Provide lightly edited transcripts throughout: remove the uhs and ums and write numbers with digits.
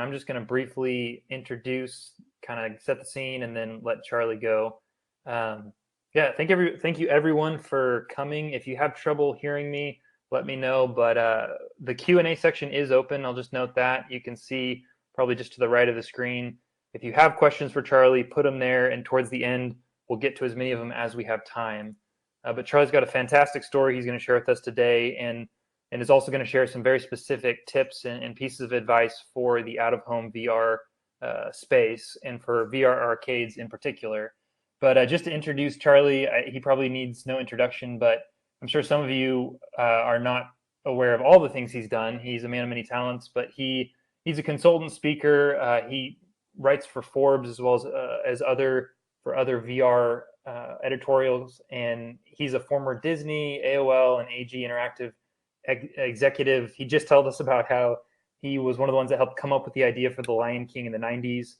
I'm just going to briefly introduce, kind of set the scene, and then let Charlie go. Yeah, thank you everyone for coming. If you have trouble hearing me, let me know. But the Q&A section is open. I'll just note that. You can see probably just to the right of the screen. If you have questions for Charlie, put them there, and towards the end, we'll get to as many of them as we have time. But Charlie's got a fantastic story he's going to share with us today, and is also going to share some very specific tips and pieces of advice for the out-of-home VR space and for VR arcades in particular. But just to introduce Charlie, he probably needs no introduction, but I'm sure some of you are not aware of all the things he's done. He's a man of many talents, but he's a consultant speaker. He writes for Forbes as well as other VR editorials, and he's a former Disney, AOL, and AG Interactive executive. He just told us about how he was one of the ones that helped come up with the idea for The Lion King in the 90s.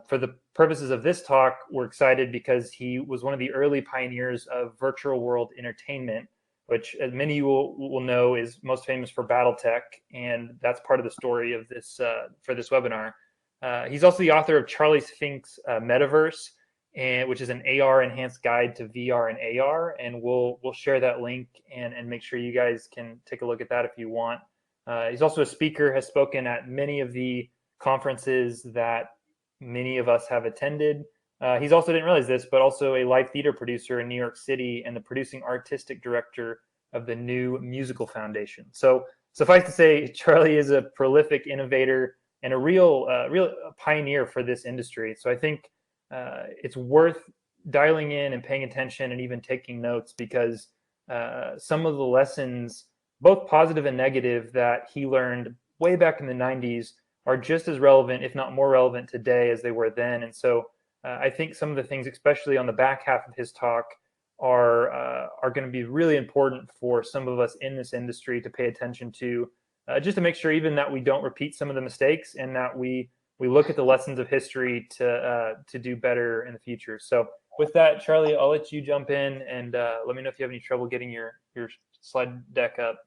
For the purposes of this talk, we're excited because he was one of the early pioneers of virtual world entertainment, which, as many of you will know, is most famous for Battletech, and that's part of the story of this for this webinar. He's also the author of Fink's Metaverse, which is an AR enhanced guide to VR and AR, and we'll share that link and make sure you guys can take a look at that if you want. He's also a speaker, has spoken at many of the conferences that many of us have attended. He's also, didn't realize this, but also a live theater producer in New York City and the producing artistic director of the New Musical Foundation. So suffice to say, Charlie is a prolific innovator and a real pioneer for this industry. So I think it's worth dialing in and paying attention and even taking notes, because some of the lessons, both positive and negative, that he learned way back in the 90s are just as relevant, if not more relevant today as they were then. And so I think some of the things, especially on the back half of his talk, are going to be really important for some of us in this industry to pay attention to, just to make sure even that we don't repeat some of the mistakes, and that we look at the lessons of history to do better in the future. So with that, Charlie, I'll let you jump in and let me know if you have any trouble getting your slide deck up.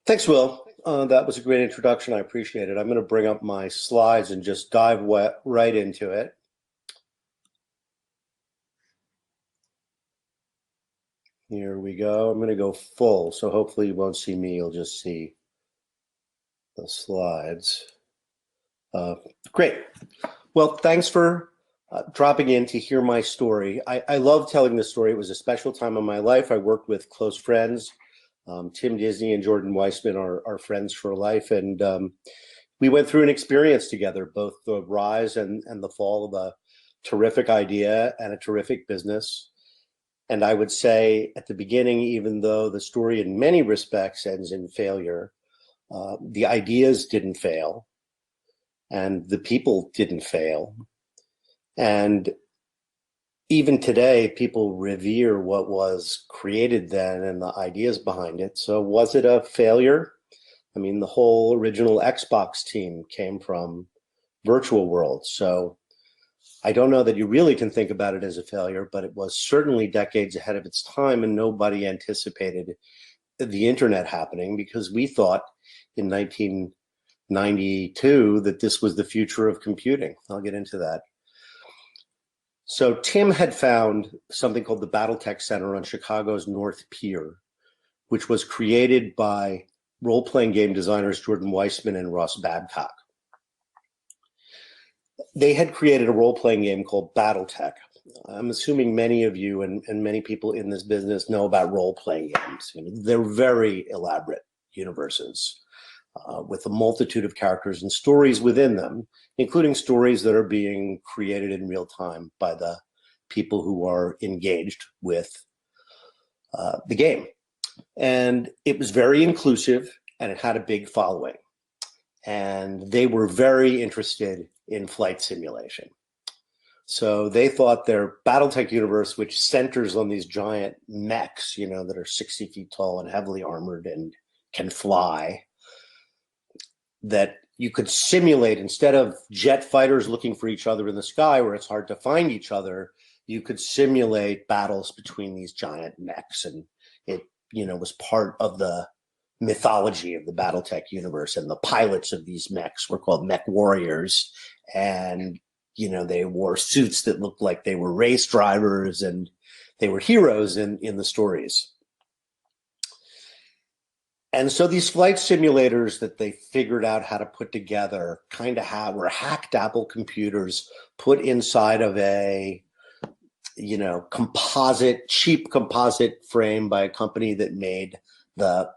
Thanks, Will. That was a great introduction. I appreciate it. I'm going to bring up my slides and just dive right into it. Here we go. I'm going to go full, so hopefully you won't see me. You'll just see the slides. Great. Well, thanks for dropping in to hear my story. I love telling this story. It was a special time in my life. I worked with close friends. Tim Disney and Jordan Weissman are friends for life, and we went through an experience together, both the rise and the fall of a terrific idea and a terrific business. And I would say at the beginning, even though the story in many respects ends in failure, the ideas didn't fail, and the people didn't fail. And even today, people revere what was created then and the ideas behind it. So was it a failure? I mean, the whole original Xbox team came from Virtual World. So I don't know that you really can think about it as a failure, but it was certainly decades ahead of its time, and nobody anticipated the internet happening, because we thought in 1992 that this was the future of computing. I'll get into that. So Tim had found something called the Battletech Center on Chicago's North Pier, which was created by role-playing game designers Jordan Weissman and Ross Babcock. They had created a role-playing game called Battletech. I'm assuming many of you and many people in this business know about role-playing games. They're very elaborate universes with a multitude of characters and stories within them, including stories that are being created in real time by the people who are engaged with the game. And it was very inclusive, and it had a big following. And they were very interested in flight simulation. So they thought their Battletech universe, which centers on these giant mechs, that are 60 feet tall and heavily armored and can fly, that you could simulate, instead of jet fighters looking for each other in the sky where it's hard to find each other, you could simulate battles between these giant mechs. And it, was part of the mythology of the Battletech universe, and the pilots of these mechs were called mech warriors, and they wore suits that looked like they were race drivers, and they were heroes in the stories. And so these flight simulators that they figured out how to put together were hacked Apple computers put inside of a cheap composite frame by a company that made the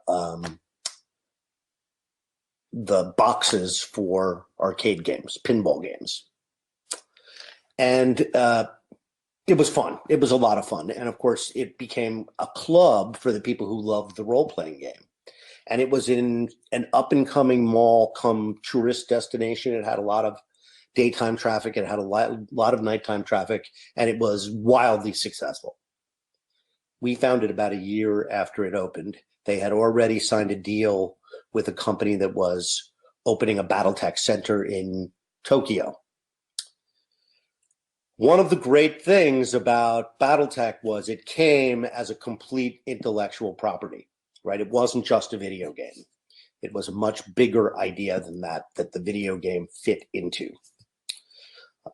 boxes for arcade games, pinball games. And it was fun. It was a lot of fun. And of course, it became a club for the people who loved the role-playing game. And it was in an up-and-coming mall come tourist destination. It had a lot of daytime traffic. It had a lot of nighttime traffic. And it was wildly successful. We found it about a year after it opened. They had already signed a deal with a company that was opening a Battletech center in Tokyo. One of the great things about Battletech was it came as a complete intellectual property, right? It wasn't just a video game. It was a much bigger idea than that the video game fit into.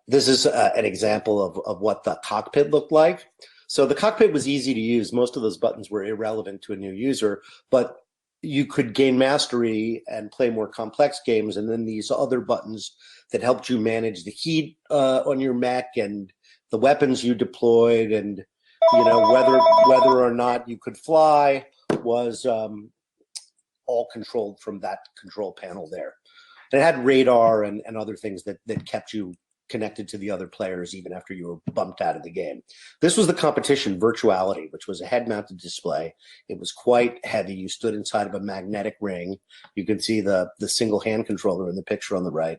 This is an example of what the cockpit looked like. So the cockpit was easy to use. Most of those buttons were irrelevant to a new user, but you could gain mastery and play more complex games. And then these other buttons that helped you manage the heat on your mech and the weapons you deployed, and whether or not you could fly was all controlled from that control panel there. And it had radar and other things that kept you connected to the other players even after you were bumped out of the game. This was the competition, Virtuality, which was a head-mounted display. It was quite heavy. You stood inside of a magnetic ring. You can see the single hand controller in the picture on the right.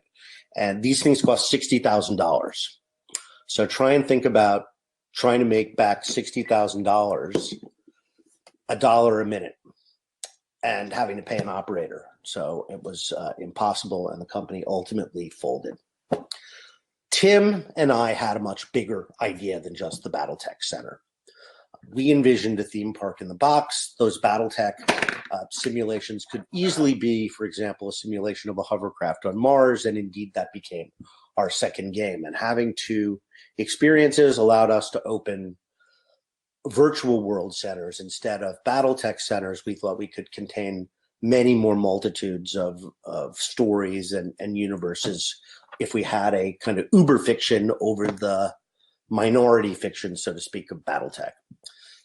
And these things cost $60,000. So try and think about trying to make back $60,000, $1 a minute, and having to pay an operator. So it was impossible, and the company ultimately folded. Tim and I had a much bigger idea than just the Battletech Center. We envisioned a theme park in the box. Those Battletech simulations could easily be, for example, a simulation of a hovercraft on Mars, and indeed that became our second game. And having two experiences allowed us to open virtual world centers instead of Battletech centers. We thought we could contain many more multitudes of stories and universes if we had a kind of uber fiction over the minority fiction, so to speak, of Battletech.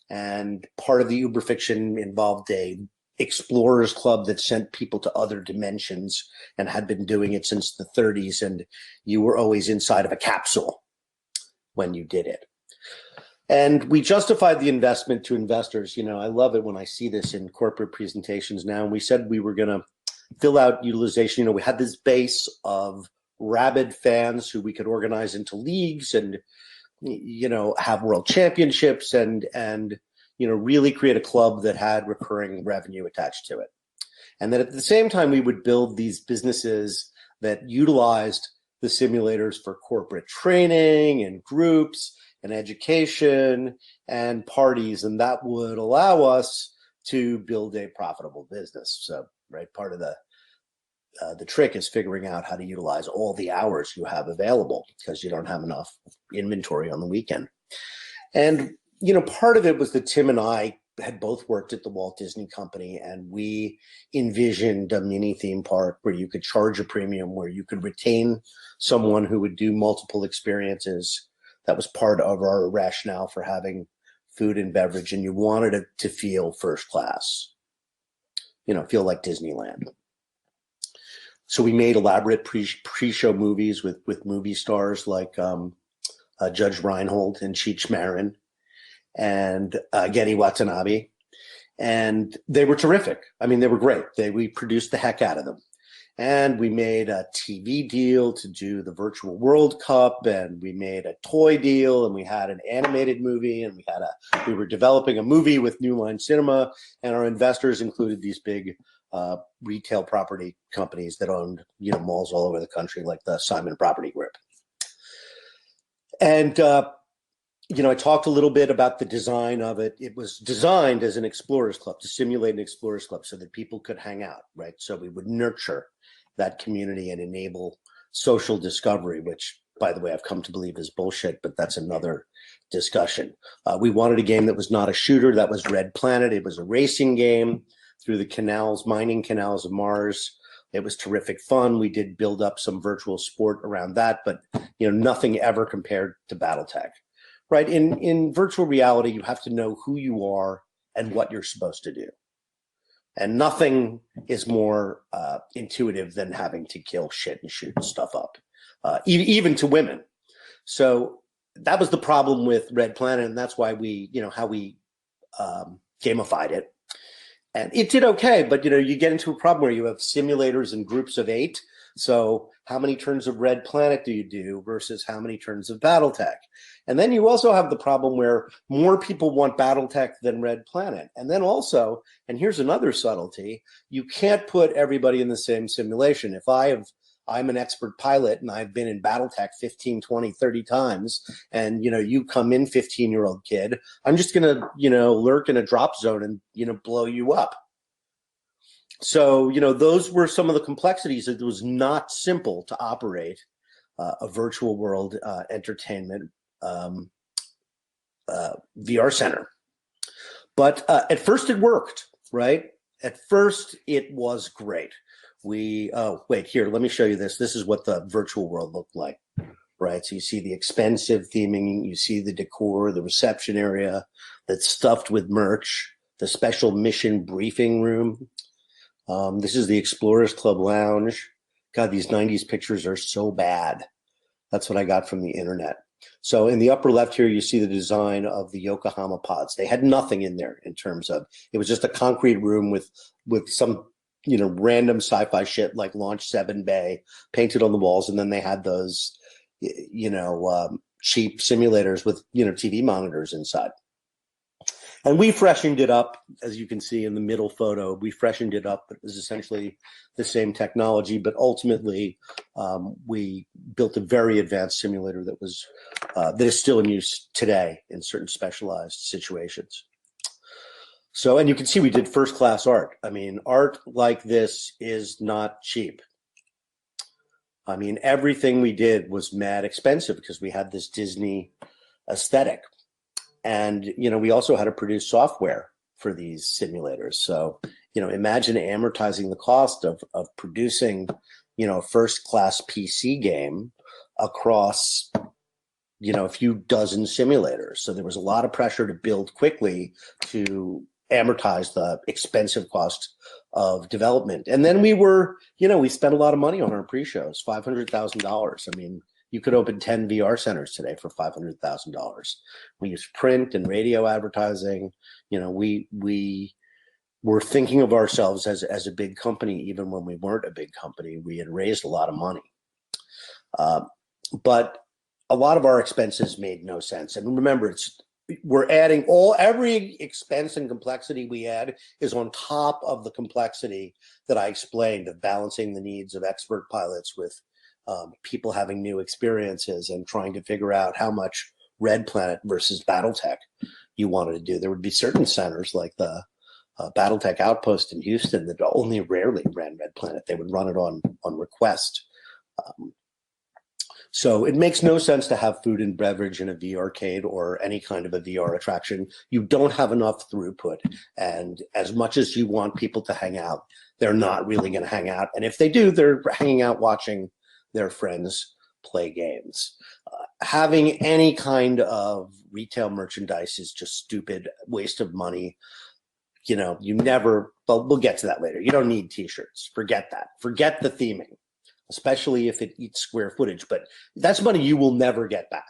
And part of the uber fiction involved a explorers club that sent people to other dimensions and had been doing it since the 30s, and you were always inside of a capsule when you did it. And we justified the investment to investors. I love it when I see this in corporate presentations now. And we said we were going to fill out utilization. We had this base of rabid fans who we could organize into leagues and, have world championships and really create a club that had recurring revenue attached to it. And that at the same time, we would build these businesses that utilized the simulators for corporate training and groups and education and parties. And that would allow us to build a profitable business. So, right, part of the trick is figuring out how to utilize all the hours you have available because you don't have enough inventory on the weekend. And, part of it was that Tim and I had both worked at the Walt Disney Company, and we envisioned a mini theme park where you could charge a premium, where you could retain someone who would do multiple experiences. That was part of our rationale for having food and beverage, and you wanted it to feel first class, feel like Disneyland. So we made elaborate pre-show movies with movie stars like Judge Reinhold and Cheech Marin and Geddy Watanabe. And they were terrific. I mean, they were great. We produced the heck out of them. And we made a TV deal to do the Virtual World Cup, and we made a toy deal, and we had an animated movie, and we were developing a movie with New Line Cinema, and our investors included these big retail property companies that owned, malls all over the country, like the Simon Property Group. And I talked a little bit about the design of it. It was designed as an explorers club, to simulate an explorers club so that people could hang out, right? So we would nurture that community and enable social discovery, which, by the way, I've come to believe is bullshit, but that's another discussion. We wanted a game that was not a shooter. That was Red Planet. It was a racing game through the canals, mining canals of Mars. It was terrific fun. We did build up some virtual sport around that, but nothing ever compared to Battletech. Right. In virtual reality, you have to know who you are and what you're supposed to do. And nothing is more intuitive than having to kill shit and shoot stuff up, even to women. So that was the problem with Red Planet. And that's why how we gamified it. And it did okay. But, you get into a problem where you have simulators in groups of 8. So how many turns of Red Planet do you do versus how many turns of Battletech? And then you also have the problem where more people want Battletech than Red Planet. And then also, and here's another subtlety, you can't put everybody in the same simulation. If I'm an expert pilot and I've been in Battletech 15, 20, 30 times, and you come in 15-year-old kid, I'm just going to, lurk in a drop zone and, blow you up. So, those were some of the complexities. It was not simple to operate a virtual world entertainment VR center. But at first it worked, right? At first it was great. Wait, here, let me show you this. This is what the virtual world looked like, right? So you see the expensive theming, you see the decor, the reception area that's stuffed with merch, the special mission briefing room. This is the Explorers Club Lounge. God, these 90s pictures are so bad. That's what I got from the internet. So in the upper left here, you see the design of the Yokohama pods. They had nothing in there in terms of, it was just a concrete room with some, random sci-fi shit like Launch 7 Bay painted on the walls. And then they had those, cheap simulators with, TV monitors inside. And we freshened it up, as you can see in the middle photo. We freshened it up. It was essentially the same technology, but ultimately we built a very advanced simulator that is still in use today in certain specialized situations. So, and you can see we did first-class art. I mean, art like this is not cheap. I mean, everything we did was mad expensive because we had this Disney aesthetic. And, we also had to produce software for these simulators. So, imagine amortizing the cost of producing, a first-class PC game across, a few dozen simulators. So there was a lot of pressure to build quickly to amortize the expensive cost of development. And then we spent a lot of money on our pre-shows, $500,000. I mean, you could open 10 VR centers today for $500,000. We used print and radio advertising. We were thinking of ourselves as a big company, even when we weren't a big company. We had raised a lot of money. But a lot of our expenses made no sense. And remember, we're adding every expense and complexity we add is on top of the complexity that I explained of balancing the needs of expert pilots with people having new experiences and trying to figure out how much Red Planet versus Battletech you wanted to do. There would be certain centers like the Battletech Outpost in Houston that only rarely ran Red Planet. They would run it on request. So it makes no sense to have food and beverage in a VR arcade or any kind of a VR attraction. You don't have enough throughput. And as much as you want people to hang out, they're not really going to hang out. And if they do, they're hanging out watching their friends play games. Having any kind of retail merchandise is just stupid, waste of money. But we'll get to that later. You don't need t-shirts. Forget that. Forget the theming, especially if it eats square footage. But that's money you will never get back.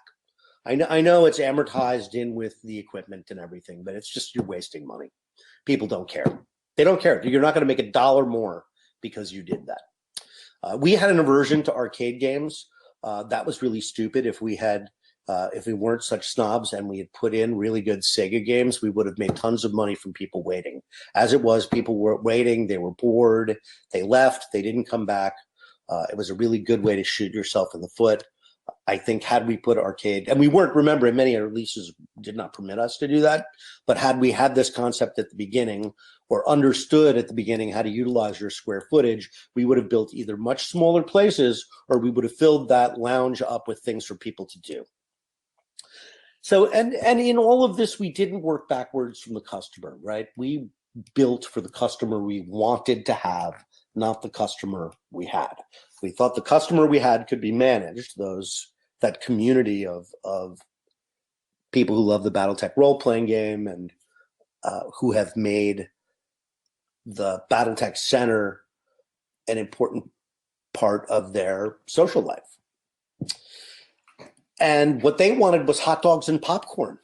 I know it's amortized in with the equipment and everything, but it's just you're wasting money. People don't care. They don't care. You're not going to make $1 more because you did that. We had an aversion to arcade games. That was really stupid. If we weren't such snobs and we had put in really good Sega games, we would have made tons of money from people waiting. As it was, people were waiting. They were bored. They left. They didn't come back. It was a really good way to shoot yourself in the foot. I think had we put arcade, and we weren't, remember, many of our leases did not permit us to do that, but had we had this concept at the beginning or understood at the beginning how to utilize your square footage, we would have built either much smaller places or we would have filled that lounge up with things for people to do. So, and in all of this, we didn't work backwards from the customer, right? We built for the customer we wanted to have, not the customer we had. We thought the customer we had could be managed, that community of people who love the Battletech role-playing game and who have made the Battletech Center an important part of their social life. And what they wanted was hot dogs and popcorn.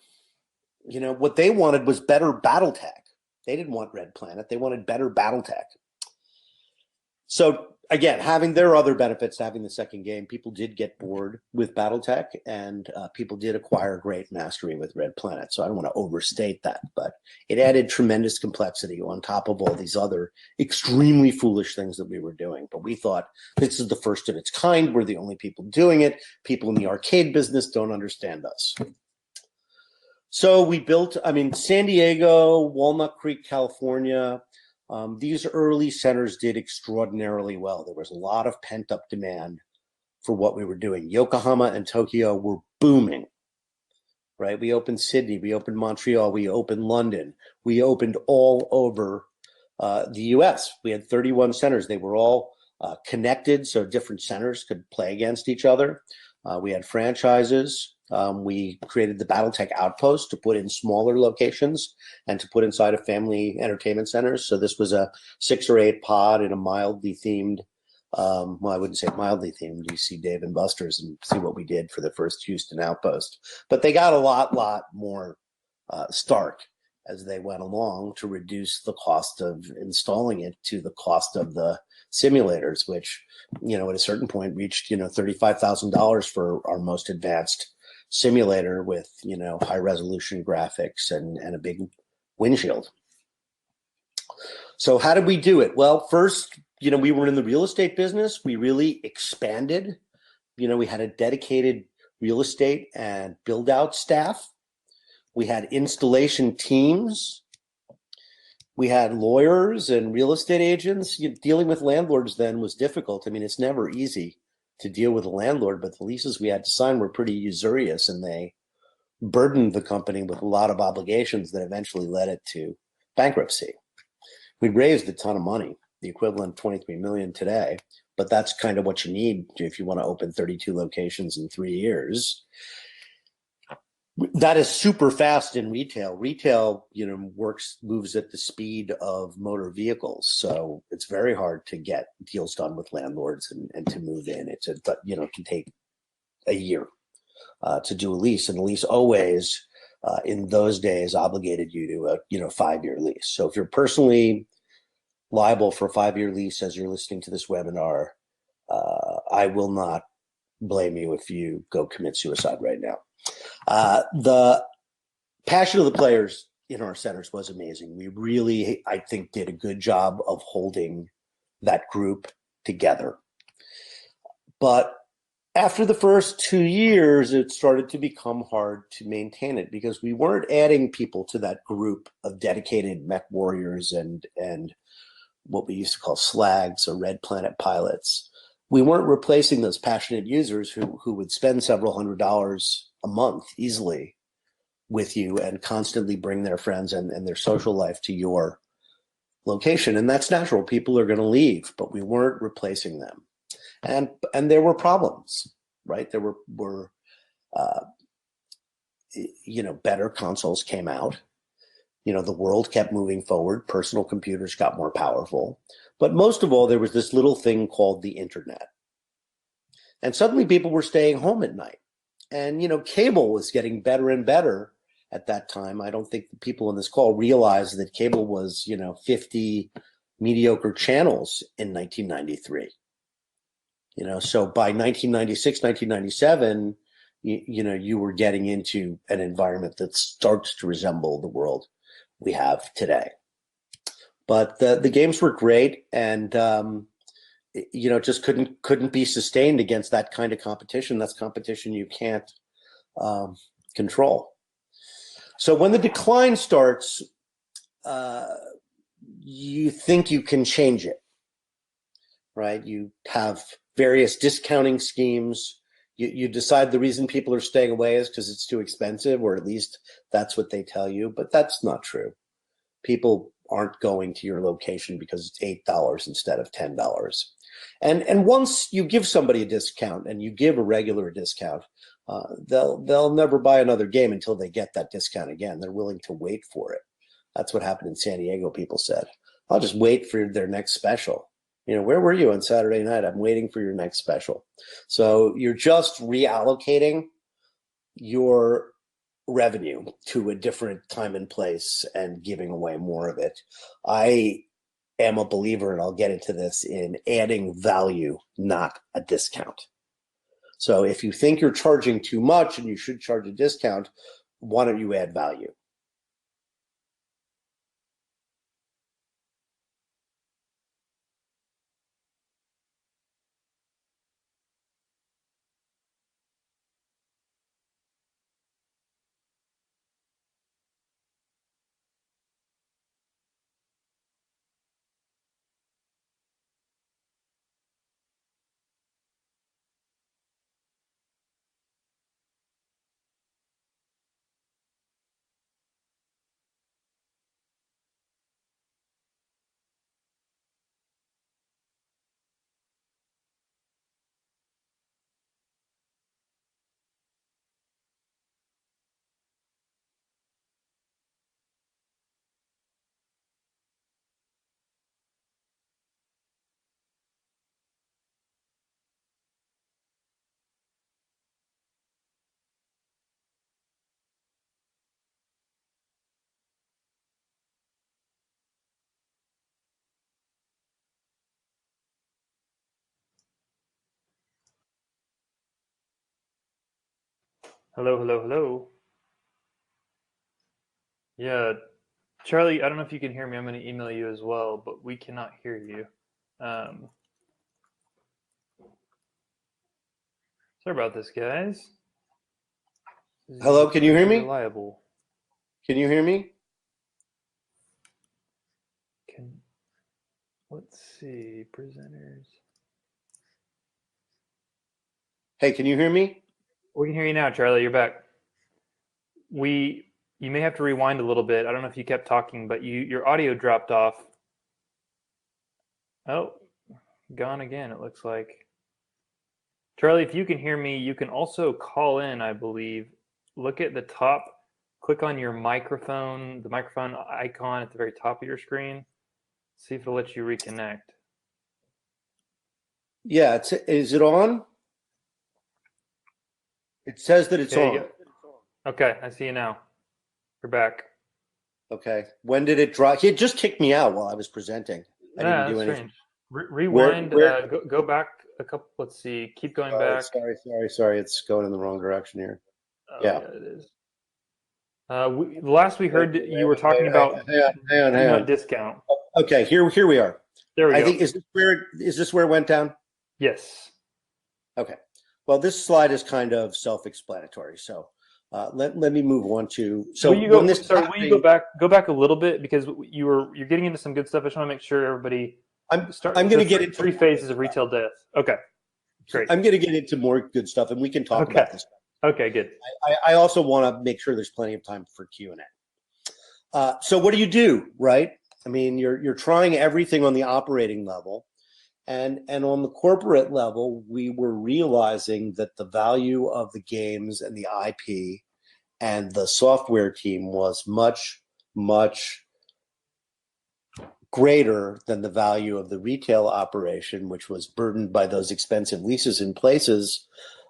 What they wanted was better Battletech. They didn't want Red Planet. They wanted better Battletech. So again, having their other benefits, having the second game, people did get bored with Battletech, and people did acquire great mastery with Red Planet. So I don't want to overstate that, but it added tremendous complexity on top of all these other extremely foolish things that we were doing. But we thought this is the first of its kind. We're the only people doing it. People in the arcade business don't understand us. So we built, San Diego, Walnut Creek, California. These early centers did extraordinarily well. There was a lot of pent-up demand for what we were doing. Yokohama and Tokyo were booming, right? We opened Sydney, we opened Montreal, we opened London. We opened all over the US. We had 31 centers. They were all connected, so different centers could play against each other. We had franchises. We created the Battletech Outpost to put in smaller locations and to put inside of family entertainment centers. So this was a 6 or 8 pod in a mildly themed, well, I wouldn't say mildly themed. You see Dave and Buster's and see what we did for the first Houston Outpost. But they got a lot more stark as they went along to reduce the cost of installing it to the cost of the simulators, which, at a certain point reached, $35,000 for our most advanced simulator with, high resolution graphics and a big windshield. So how did we do it? Well, first, we were in the real estate business. We really expanded. We had a dedicated real estate and build out staff. We had installation teams. We had lawyers and real estate agents. Dealing with landlords then was difficult. It's never easy to deal with a landlord, but the leases we had to sign were pretty usurious, and they burdened the company with a lot of obligations that eventually led it to bankruptcy. We raised a ton of money, the equivalent of $23 million today, but that's kind of what you need if you want to open 32 locations in 3 years. That is super fast in retail. Retail, moves at the speed of motor vehicles. So it's very hard to get deals done with landlords and to move in. It can take a year to do a lease. And a lease always, in those days, obligated you to a 5-year lease. So if you're personally liable for a 5-year lease as you're listening to this webinar, I will not blame you if you go commit suicide right now. The passion of the players in our centers was amazing. We really, I think, did a good job of holding that group together. But after the first 2 years, it started to become hard to maintain it because we weren't adding people to that group of dedicated mech warriors and what we used to call slags or Red Planet pilots. We weren't replacing those passionate users who would spend several $100s a month easily with you and constantly bring their friends and their social life to your location. And that's natural. People are going to leave, but we weren't replacing them. And there were problems, right? There were better consoles came out. The world kept moving forward. Personal computers got more powerful. But most of all, there was this little thing called the internet. And suddenly people were staying home at night. And, cable was getting better and better at that time. I don't think the people on this call realized that cable was, 50 mediocre channels in 1993. So by 1996, 1997, you were getting into an environment that starts to resemble the world we have today. But the games were great, and just couldn't be sustained against that kind of competition. That's competition you can't control. So when the decline starts, you think you can change it, right? You have various discounting schemes. You decide the reason people are staying away is because it's too expensive, or at least that's what they tell you. But that's not true. People aren't going to your location because it's $8 instead of $10. And once you give somebody a discount and you give a regular discount, they'll never buy another game until they get that discount again. They're willing to wait for it. That's what happened in San Diego. People said, "I'll just wait for their next special." Where were you on Saturday night? I'm waiting for your next special. So you're just reallocating your revenue to a different time and place and giving away more of it. I am a believer, and I'll get into this, in adding value, not a discount. So if you think you're charging too much and you should charge a discount, why don't you add value? Hello, hello, hello. Yeah, Charlie, I don't know if you can hear me. I'm going to email you as well, but we cannot hear you. Sorry about this, guys. This is Hello, can you hear me? unreliable. Can you hear me? Let's see, presenters. Hey, can you hear me? We can hear you now, Charlie. You're back. You may have to rewind a little bit. I don't know if you kept talking, but your audio dropped off. Oh, gone again, it looks like. Charlie, if you can hear me, you can also call in, I believe. Look at the top, click on your microphone, the microphone icon at the very top of your screen. See if it'll let you reconnect. Yeah, is it on? It says that it's on. Okay, I see you now. You're back. Okay. When did it drop? It just kicked me out while I was presenting. I didn't do anything. Rewind. Go back a couple. Let's see. Keep going back. Sorry. It's going in the wrong direction here. Oh, yeah, it is. The last we heard, you were talking about hang on. Discount. Okay, here we are. There we go. I think is this where it went down? Yes. Okay. Well, this slide is kind of self-explanatory. So let me move on to. So will you go back? Go back a little bit, because you're getting into some good stuff. I just want to make sure everybody. I'm going to get into three phases of retail death. Okay. Great. I'm going to get into more good stuff, and we can talk about this. Okay, good. I also want to make sure there's plenty of time for Q&A. So what do you do, right? I mean, you're trying everything on the operating level, and on the corporate level, we were realizing that the value of the games and the IP and the software team was much, much greater than the value of the retail operation, which was burdened by those expensive leases in places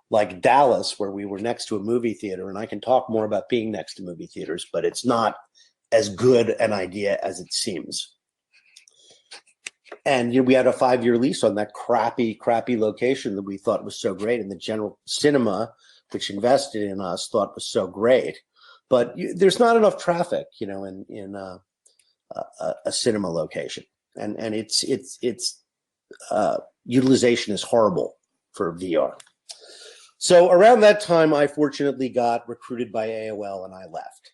like Dallas, where we were next to a movie theater. And I can talk more about being next to movie theaters, but it's not as good an idea as it seems. And we had a 5-year lease on that crappy location that we thought was so great. And the General Cinema, which invested in us, thought was so great. But there's not enough traffic, in a cinema location. And it's utilization is horrible for VR. So around that time, I fortunately got recruited by AOL and I left,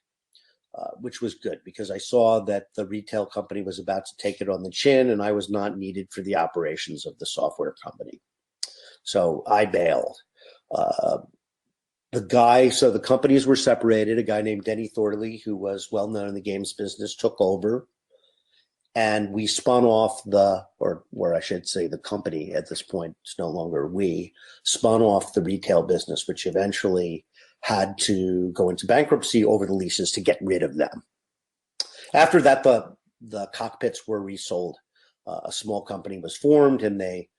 which was good because I saw that the retail company was about to take it on the chin and I was not needed for the operations of the software company. So I bailed. So the companies were separated. A guy named Denny Thorley, who was well known in the games business, took over. And we spun off the company at this point, it's no longer we, spun off the retail business, which eventually had to go into bankruptcy over the leases to get rid of them. After that, the cockpits were resold. A small company was formed and they,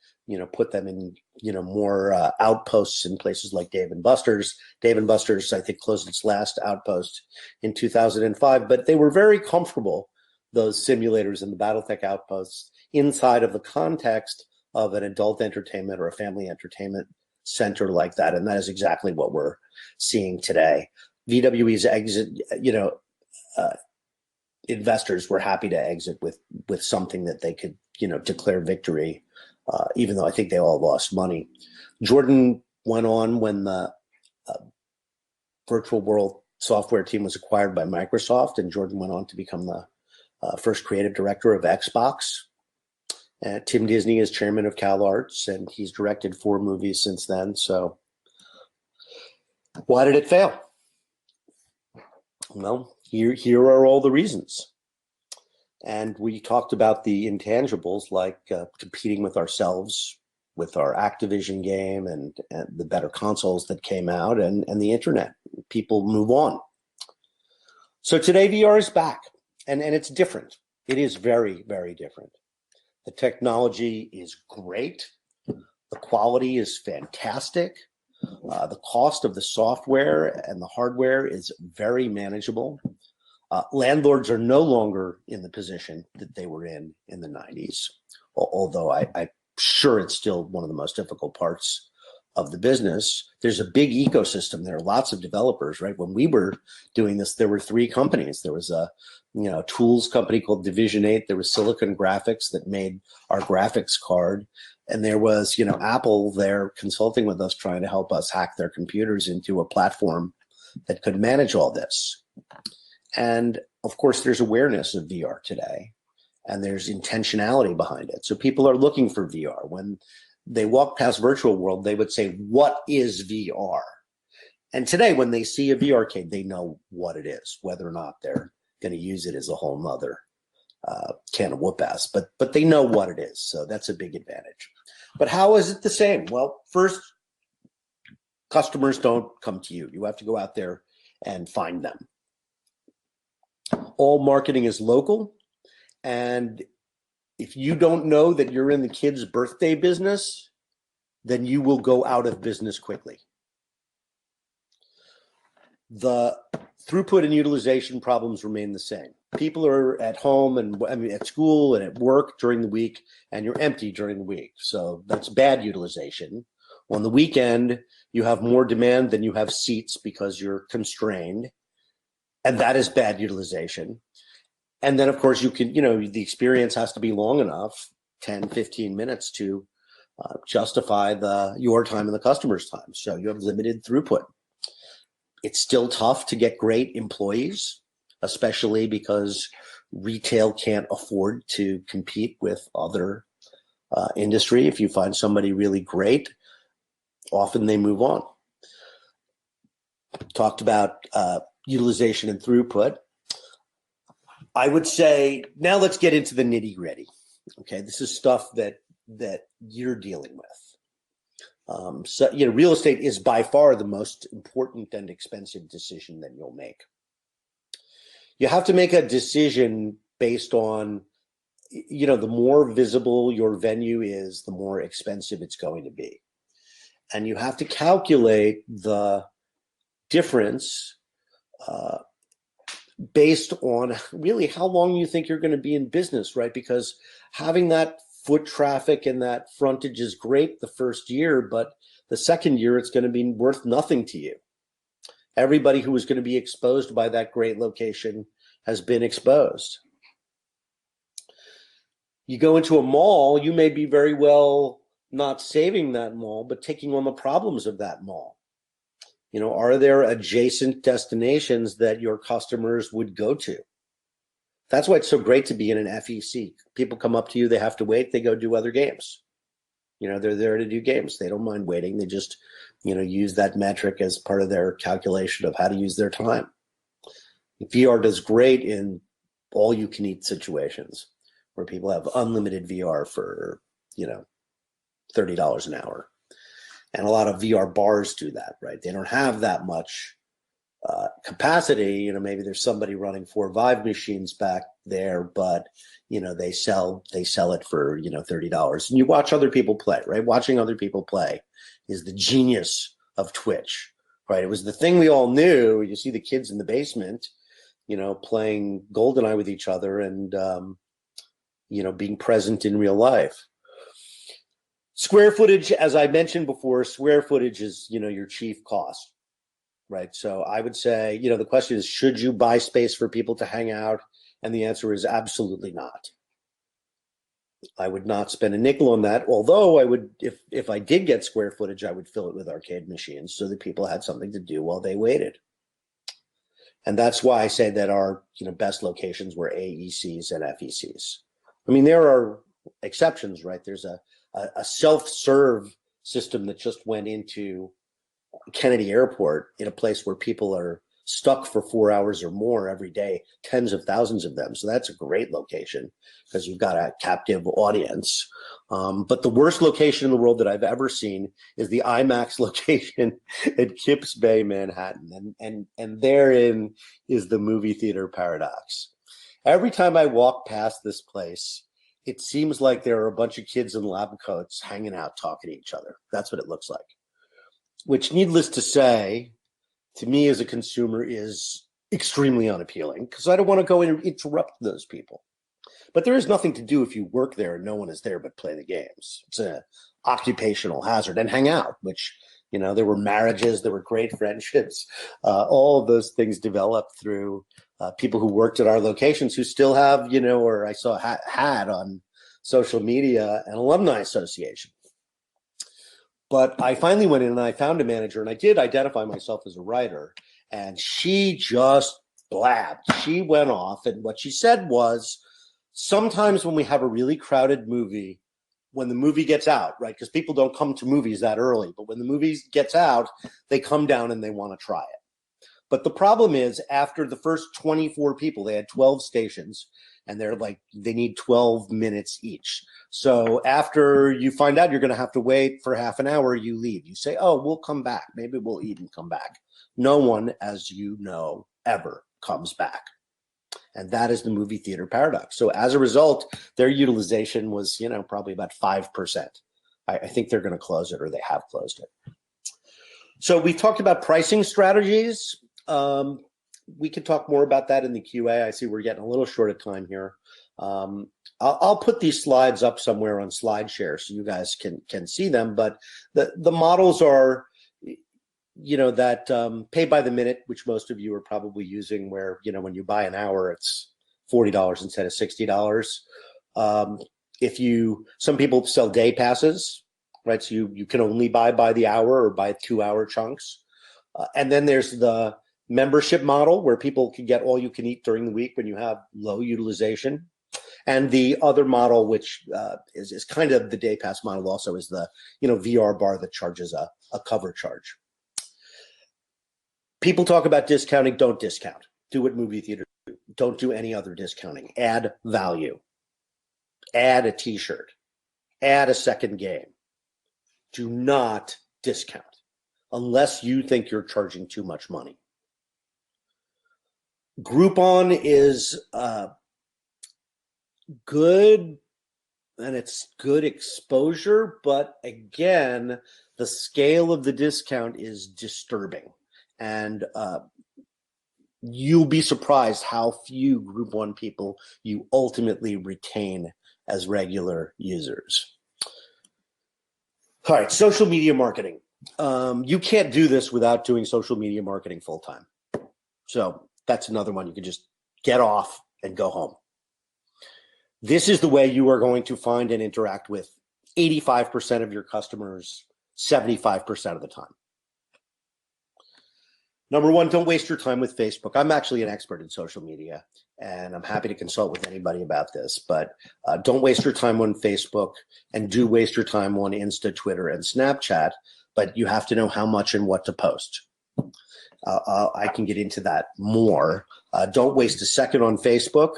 put them in, more outposts in places like Dave & Buster's. Dave & Buster's, I think, closed its last outpost in 2005, but they were very comfortable, those simulators and the Battletech outposts, inside of the context of an adult entertainment or a family entertainment center like that. And that is exactly what we're seeing today. VWE's exit, investors were happy to exit with something that they could, declare victory, even though I think they all lost money. Jordan went on when the Virtual World software team was acquired by Microsoft, and Jordan went on to become the first creative director of Xbox. Tim Disney is chairman of CalArts, and he's directed 4 movies since then. So why did it fail? Well, here are all the reasons. And we talked about the intangibles like competing with ourselves, with our Activision game and the better consoles that came out and the internet. People move on. So today VR is back. And it's different. It is very, very different. The technology is great. The quality is fantastic. The cost of the software and the hardware is very manageable. Landlords are no longer in the position that they were in the 90s, although I'm sure it's still one of the most difficult parts of the business. There's a big ecosystem. There are lots of developers, right? When we were doing this, there were 3 companies. There was a tools company called Division 8. There was Silicon Graphics that made our graphics card. And there was, Apple there consulting with us, trying to help us hack their computers into a platform that could manage all this. And of course, there's awareness of VR today, and there's intentionality behind it. So people are looking for VR. When they walk past Virtual World, they would say, "What is VR?" And today, when they see a VR arcade, they know what it is. Whether or not they're going to use it is a whole nother can of whoop ass, but they know what it is. So that's a big advantage. But how is it the same? Well, first, customers don't come to you. You have to go out there and find them. All marketing is local. And if you don't know that you're in the kid's birthday business, then you will go out of business quickly. The throughput and utilization problems remain the same. People are at home and at school and at work during the week, and you're empty during the week. So that's bad utilization. On the weekend, you have more demand than you have seats because you're constrained, and that is bad utilization. And then, of course, you can, the experience has to be long enough, 10, 15 minutes to justify your time and the customer's time. So you have limited throughput. It's still tough to get great employees, especially because retail can't afford to compete with other industry. If you find somebody really great, often they move on. Talked about utilization and throughput. I would say now let's get into the nitty gritty. Okay, this is stuff that you're dealing with. So real estate is by far the most important and expensive decision that you'll make. You have to make a decision based on, the more visible your venue is, the more expensive it's going to be, and you have to calculate the difference based on really how long you think you're going to be in business, right? Because having that foot traffic and that frontage is great the first year, but the second year it's going to be worth nothing to you. Everybody who was going to be exposed by that great location has been exposed. You go into a mall, you may be very well, not saving that mall, but taking on the problems of that mall? Are there adjacent destinations that your customers would go to? That's why it's so great to be in an FEC. People come up to you, they have to wait, they go do other games. They're there to do games. They don't mind waiting. They just, use that metric as part of their calculation of how to use their time. VR does great in all you can eat situations where people have unlimited VR for, $30 an hour. And a lot of VR bars do that, right? They don't have that much capacity. Maybe there's somebody running 4 Vive machines back there, but they sell it for $30. And you watch other people play, right? Watching other people play is the genius of Twitch, right? It was the thing we all knew. You see the kids in the basement, playing GoldenEye with each other and being present in real life. Square footage, as I mentioned before, square footage is your chief cost. Right. So I would say, the question is, should you buy space for people to hang out? And the answer is absolutely not. I would not spend a nickel on that. Although I would, if I did get square footage, I would fill it with arcade machines so that people had something to do while they waited. And that's why I say that our best locations were AECs and FECs. I mean, there are exceptions, right? There's a self-serve system that just went into Kennedy Airport in a place where people are stuck for 4 hours or more every day, tens of thousands of them. So that's a great location because you've got a captive audience. But the worst location in the world that I've ever seen is the IMAX location at Kips Bay, Manhattan. And therein is the movie theater paradox. Every time I walk past this place, it seems like there are a bunch of kids in lab coats hanging out, talking to each other. That's what it looks like. Which, needless to say, to me as a consumer is extremely unappealing because I don't want to go and interrupt those people. But there is nothing to do if you work there and no one is there but play the games. It's an occupational hazard and hang out, which, there were marriages, there were great friendships. All of those things developed through people who worked at our locations who still have, or I saw had on social media, an alumni association. But I finally went in and I found a manager, and I did identify myself as a writer, and she just blabbed. She went off, and what she said was, sometimes when we have a really crowded movie, when the movie gets out, right, because people don't come to movies that early, but when the movie gets out, they come down and they want to try it. But the problem is, after the first 24 people, they had 12 stations, and they need 12 minutes each. So after you find out you're going to have to wait for half an hour, you leave. You say, oh, we'll come back. Maybe we'll eat and come back. No one, as you know, ever comes back. And that is the movie theater paradox. So as a result, their utilization was, probably about 5%. I think they're going to close it, or they have closed it. So we talked about pricing strategies. We could talk more about that in the QA. I see we're getting a little short of time here. I'll put these slides up somewhere on SlideShare so you guys can see them. But the models are, that pay by the minute, which most of you are probably using, where, when you buy an hour, it's $40 instead of $60. Some people sell day passes, right? So you can only buy by the hour or by 2-hour chunks. And then there's the membership model where people can get all you can eat during the week when you have low utilization. And the other model, which is kind of the day pass model also, is the VR bar that charges a cover charge. People talk about discounting. Don't discount. Do what movie theaters do. Don't do any other discounting. Add value. Add a t-shirt. Add a second game. Do not discount unless you think you're charging too much money. Groupon is good, and it's good exposure, but again, the scale of the discount is disturbing. And you'll be surprised how few Groupon people you ultimately retain as regular users. All right, social media marketing. You can't do this without doing social media marketing full time. So that's another one. You can just get off and go home. This is the way you are going to find and interact with 85% of your customers 75% of the time. Number one, don't waste your time with Facebook. I'm actually an expert in social media, and I'm happy to consult with anybody about this, but don't waste your time on Facebook, and do waste your time on Insta, Twitter, and Snapchat, but you have to know how much and what to post. I can get into that more. Don't waste a second on Facebook,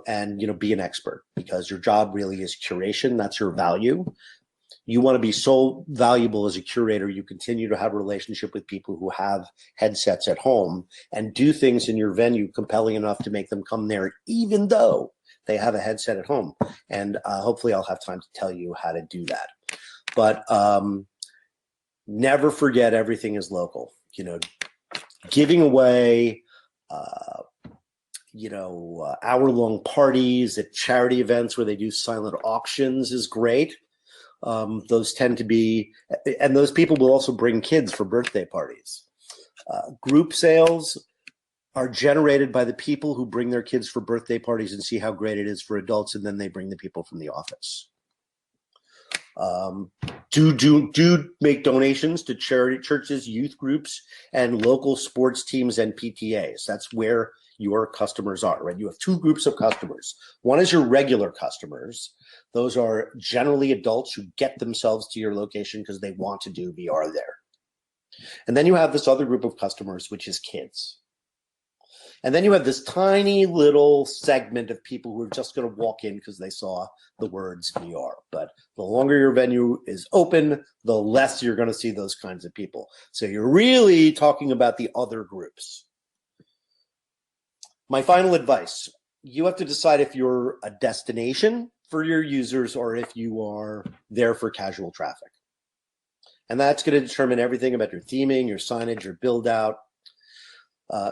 and be an expert, because your job really is curation. That's your value. You want to be so valuable as a curator, you continue to have a relationship with people who have headsets at home, and do things in your venue compelling enough to make them come there, even though they have a headset at home. And hopefully I'll have time to tell you how to do that. But never forget, everything is local. Giving away, hour-long parties at charity events where they do silent auctions is great. Those tend to be, and those people will also bring kids for birthday parties. Group sales are generated by the people who bring their kids for birthday parties and see how great it is for adults, and then they bring the people from the office. Do make donations to charity, churches, youth groups, and local sports teams and PTAs. That's where your customers are, right? You have two groups of customers. One is your regular customers. Those are generally adults who get themselves to your location because they want to do VR there. And then you have this other group of customers, which is kids. And then you have this tiny little segment of people who are just going to walk in because they saw the words VR. But the longer your venue is open, the less you're going to see those kinds of people. So you're really talking about the other groups. My final advice: you have to decide if you're a destination for your users or if you are there for casual traffic. And that's going to determine everything about your theming, your signage, your build out.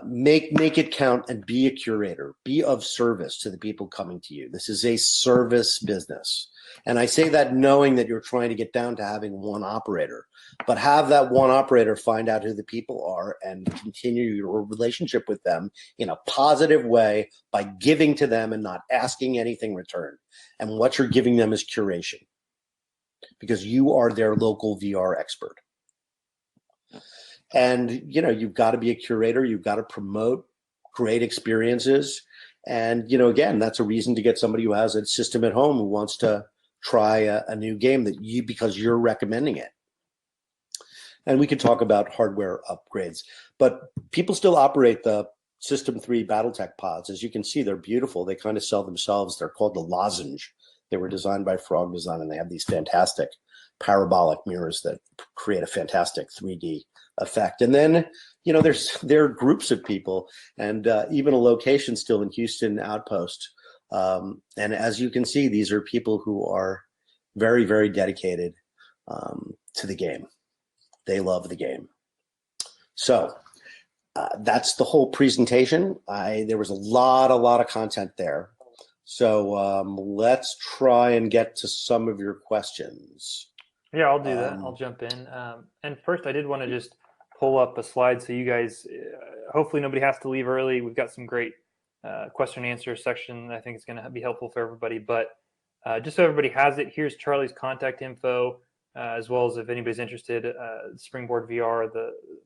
Make it count and be a curator. Be of service to the people coming to you. This is a service business. And I say that knowing that you're trying to get down to having one operator, but have that one operator find out who the people are and continue your relationship with them in a positive way by giving to them and not asking anything returned. And what you're giving them is curation, because you are their local VR expert. And, you've got to be a curator. You've got to promote great experiences. And, again, that's a reason to get somebody who has a system at home who wants to try a new game because you're recommending it. And we could talk about hardware upgrades, but people still operate the System 3 Battletech pods. As you can see, they're beautiful. They kind of sell themselves. They're called the Lozenge. They were designed by Frog Design, and they have these fantastic parabolic mirrors that create a fantastic 3D effect. And then, there are groups of people, and even a location still in Houston Outpost. And as you can see, these are people who are very, very dedicated to the game. They love the game. So that's the whole presentation. There was a lot of content there. So let's try and get to some of your questions. Yeah, I'll do that. I'll jump in. And first, I did want to just pull up a slide so you guys, hopefully nobody has to leave early. We've got some great question and answer section. I think it's going to be helpful for everybody. But just so everybody has it, here's Charlie's contact info, as well as if anybody's interested, Springboard VR,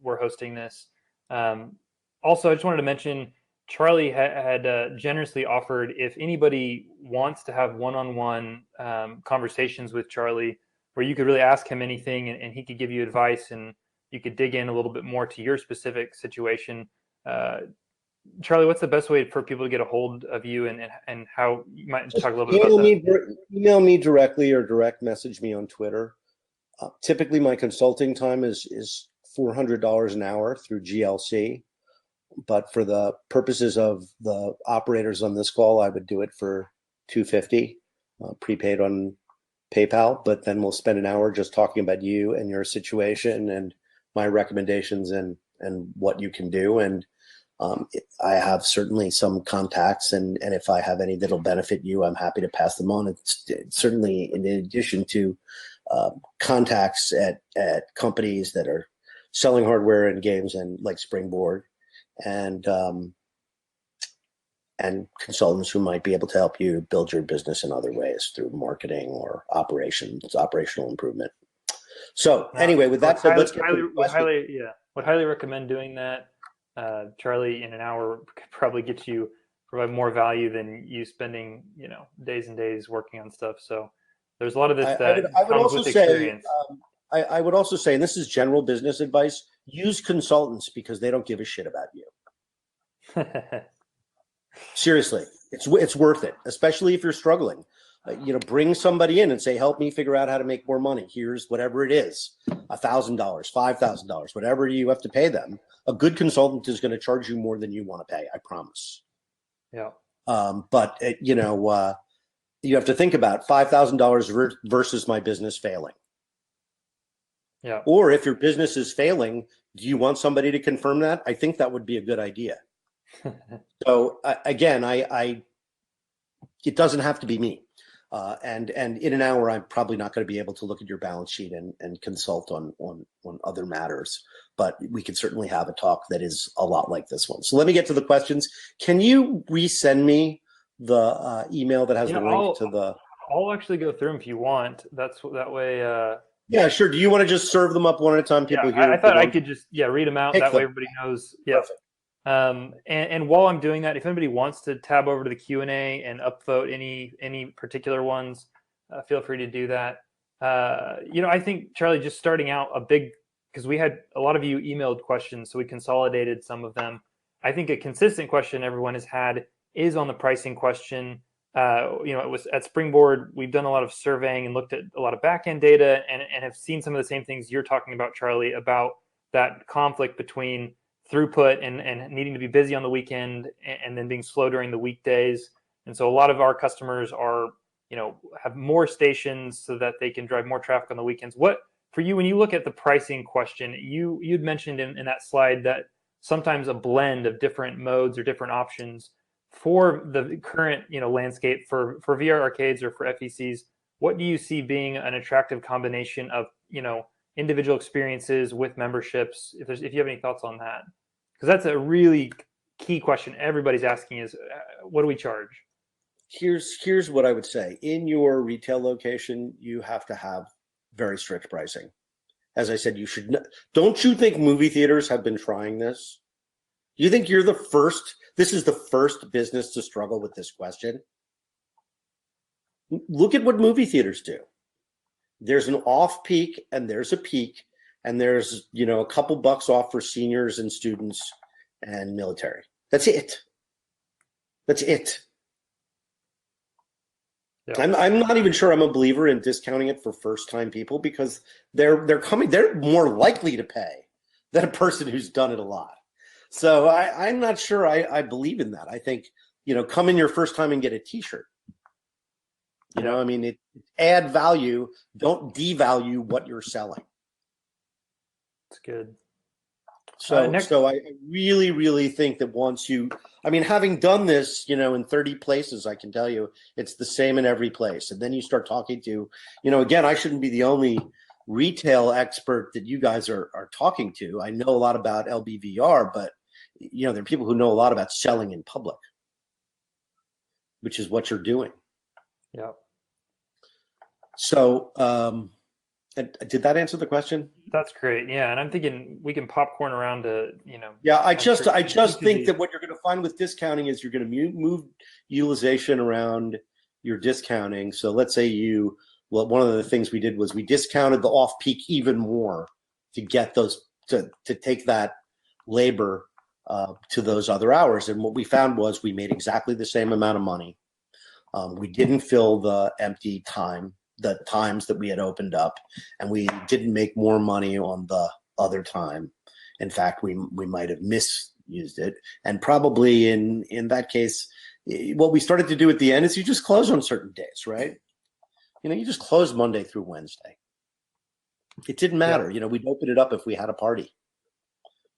we're hosting this. Also, I just wanted to mention, Charlie had generously offered, if anybody wants to have one-on-one conversations with Charlie, where you could really ask him anything and he could give you advice and you could dig in a little bit more to your specific situation. Charlie, what's the best way for people to get a hold of you and how you might talk a little bit about that? Email me directly or direct message me on Twitter. Typically, my consulting time is $400 an hour through GLC. But for the purposes of the operators on this call, I would do it for $250 prepaid on PayPal. But then we'll spend an hour just talking about you and your situation and my recommendations and what you can do. And I have certainly some contacts, and if I have any that'll benefit you, I'm happy to pass them on. It's certainly in addition to contacts at companies that are selling hardware and games, and like Springboard. And and consultants who might be able to help you build your business in other ways through marketing or operational improvement. So No, anyway, with that said, let's get to the question. Would highly recommend doing that. Charlie, in an hour, could probably get you provide more value than you spending, days and days working on stuff. So there's a lot of this I would, that I would comes also with say, experience. I would also say, and this is general business advice, use consultants because they don't give a shit about you. Seriously, it's worth it, especially if you're struggling. Bring somebody in and say, help me figure out how to make more money. Here's whatever it is, $1,000, $5,000, whatever you have to pay them. A good consultant is going to charge you more than you want to pay. I promise. Yeah. But you have to think about $5,000 versus my business failing. Yeah. Or if your business is failing, do you want somebody to confirm that? I think that would be a good idea. So again, it doesn't have to be me. And in an hour, I'm probably not going to be able to look at your balance sheet and consult on other matters, but we could certainly have a talk that is a lot like this one. So let me get to the questions. Can you resend me the email that has the link to the? I'll actually go through them if you want. That way. Yeah, sure. Do you want to just serve them up one at a time? People here. I thought I could just read them out. That way everybody knows. Yeah. Perfect. And while I'm doing that, if anybody wants to tab over to the Q&A and upvote any particular ones, feel free to do that. I think, Charlie, just starting out because we had a lot of you emailed questions, so we consolidated some of them. I think a consistent question everyone has had is on the pricing question. It was at Springboard, we've done a lot of surveying and looked at a lot of back-end data and have seen some of the same things you're talking about, Charlie, about that conflict between throughput and needing to be busy on the weekend and then being slow during the weekdays. And so a lot of our customers are, have more stations so that they can drive more traffic on the weekends. What for you, when you look at the pricing question, you'd mentioned in that slide that sometimes a blend of different modes or different options for the current, landscape for VR arcades or for FECs. What do you see being an attractive combination of, individual experiences with memberships? If you have any thoughts on that, because that's a really key question everybody's asking is, what do we charge? Here's what I would say. In your retail location, you have to have very strict pricing. As I said, you should. Don't you think movie theaters have been trying this? You think you're the first? This is the first business to struggle with this question. Look at what movie theaters do. There's an off peak and there's a peak, and there's a couple bucks off for seniors and students and military. That's it. Yeah. I'm not even sure I'm a believer in discounting it for first time people, because they're more likely to pay than a person who's done it a lot. So I'm not sure I believe in that. I think, come in your first time and get a t-shirt. Add value, don't devalue what you're selling. That's good. So I really, really think that once having done this, in 30 places, I can tell you it's the same in every place. And then you start talking to, again, I shouldn't be the only retail expert that you guys are talking to. I know a lot about LBVR, but there are people who know a lot about selling in public, which is what you're doing. Yeah. So, did that answer the question? That's great. Yeah, and I'm thinking we can popcorn around to, Yeah, I just think that what you're going to find with discounting is you're going to move utilization around your discounting. So let's say one of the things we did was we discounted the off peak even more to get those to take that labor to those other hours. And what we found was we made exactly the same amount of money. We didn't fill the empty time, the times that we had opened up, and we didn't make more money on the other time. In fact, we might have misused it. And probably in that case, what we started to do at the end is you just close on certain days, right? You just close Monday through Wednesday. It didn't matter. Yeah. We'd open it up if we had a party,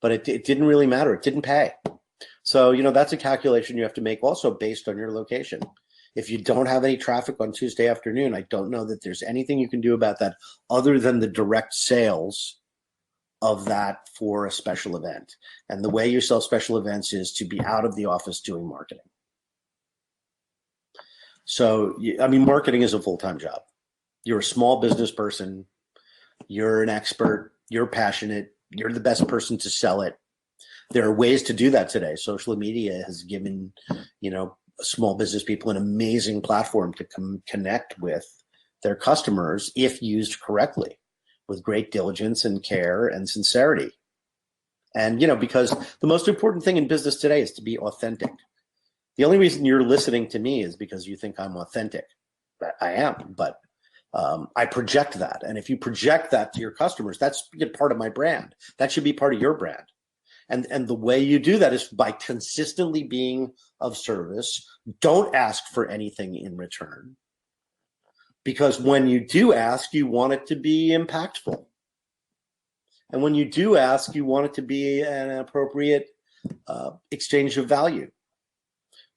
but it didn't really matter. It didn't pay. So, that's a calculation you have to make also based on your location. If you don't have any traffic on Tuesday afternoon, I don't know that there's anything you can do about that other than the direct sales of that for a special event. And the way you sell special events is to be out of the office doing marketing. So, I mean, marketing is a full-time job. You're a small business person. You're an expert. You're passionate. You're the best person to sell it. There are ways to do that today. Social media has given, small business people an amazing platform to connect with their customers if used correctly, with great diligence and care and sincerity. And, because the most important thing in business today is to be authentic. The only reason you're listening to me is because you think I'm authentic. I am, but I project that. And if you project that to your customers, that's part of my brand. That should be part of your brand. And the way you do that is by consistently being of service. Don't ask for anything in return. Because when you do ask, you want it to be impactful. And when you do ask, you want it to be an appropriate exchange of value.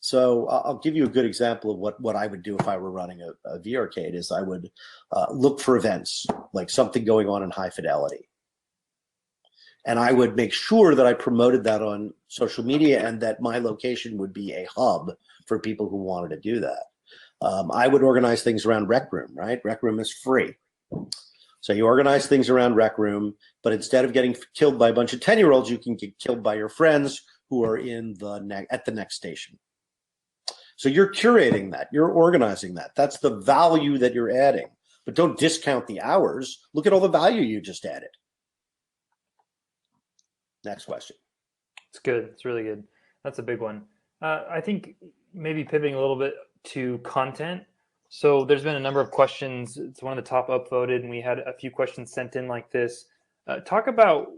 So I'll give you a good example of what I would do if I were running a V-Arcade is I would look for events, like something going on in high fidelity. And I would make sure that I promoted that on social media and that my location would be a hub for people who wanted to do that. I would organize things around Rec Room, right? Rec Room is free. So you organize things around Rec Room, but instead of getting killed by a bunch of 10-year-olds, you can get killed by your friends who are at the next station. So you're curating that, you're organizing that. That's the value that you're adding. But don't discount the hours. Look at all the value you just added. Next question. It's good. It's really good. That's a big one. I think maybe pivoting a little bit to content. So there's been a number of questions. It's one of the top upvoted, and we had a few questions sent in like this. Talk about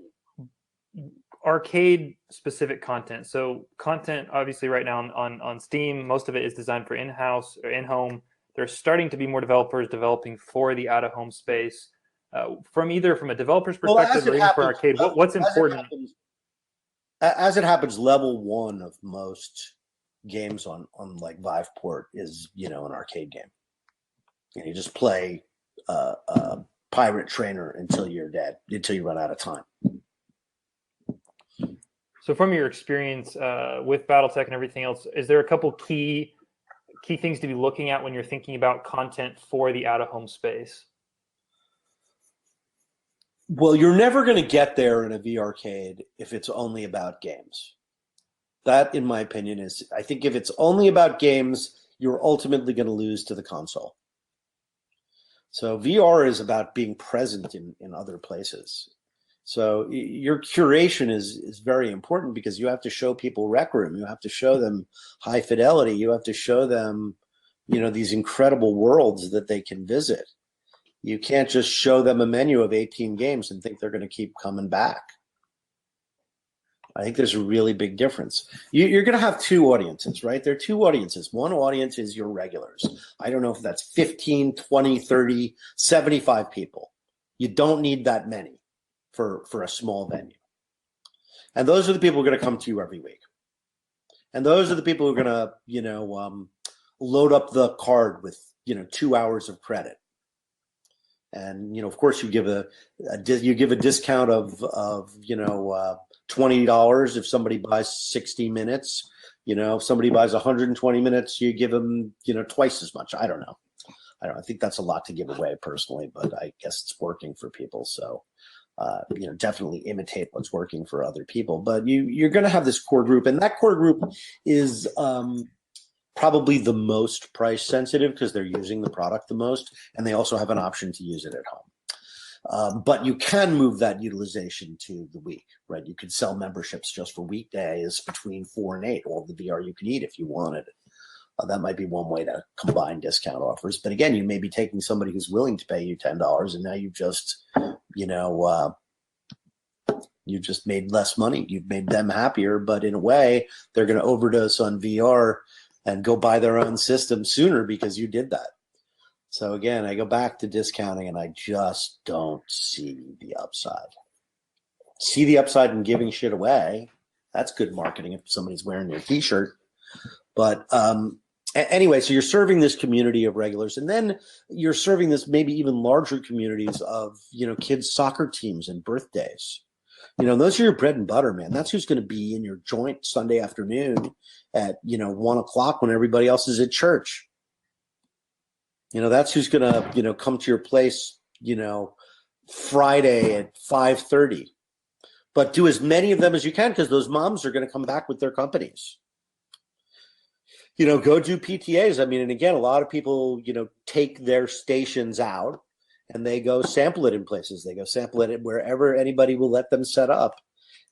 arcade specific content. So content, obviously, right now on Steam, most of it is designed for in-house or in-home. There's starting to be more developers developing for the out-of-home space. From a developer's perspective or even for arcade, what's important? As it happens, level one of most games on like Viveport is, an arcade game. And you just play Pirate Trainer until you're dead, until you run out of time. So from your experience with Battletech and everything else, is there a couple key things to be looking at when you're thinking about content for the out-of-home space? Well, you're never going to get there in a V-Arcade if it's only about games. That, in my opinion, I think if it's only about games, you're ultimately going to lose to the console. So VR is about being present in other places. So your curation is very important because you have to show people Rec Room. You have to show them high fidelity. You have to show them, these incredible worlds that they can visit. You can't just show them a menu of 18 games and think they're going to keep coming back. I think there's a really big difference. You're going to have two audiences, right? There are two audiences. One audience is your regulars. I don't know if that's 15, 20, 30, 75 people. You don't need that many for a small venue. And those are the people who are going to come to you every week. And those are the people who are going to, load up the card with, 2 hours of credit. And, of course, you give a discount of $20 if somebody buys 60 minutes. If somebody buys 120 minutes, you give them, twice as much. I don't know. I think that's a lot to give away personally, but I guess it's working for people. So, definitely imitate what's working for other people. But you're going to have this core group, and that core group is probably the most price sensitive because they're using the product the most, and they also have an option to use it at home. But you can move that utilization to the week, right? You could sell memberships just for weekdays between 4 and 8, all the VR you can eat if you wanted. That might be one way to combine discount offers. But again, you may be taking somebody who's willing to pay you $10, and now you've just, you just made less money. You've made them happier, but in a way, they're going to overdose on VR and go buy their own system sooner because you did that. So again, I go back to discounting and I just don't see the upside. See the upside in giving shit away. That's good marketing if somebody's wearing your t-shirt. But anyway, so you're serving this community of regulars, and then you're serving this maybe even larger communities of, kids' soccer teams and birthdays. Those are your bread and butter, man. That's who's going to be in your joint Sunday afternoon at, 1 o'clock when everybody else is at church. That's who's gonna, come to your place, Friday at 5:30. But do as many of them as you can, because those moms are going to come back with their companies. Go do PTAs. I mean, and again, a lot of people, take their stations out and they go sample it in places. They go sample it wherever anybody will let them set up,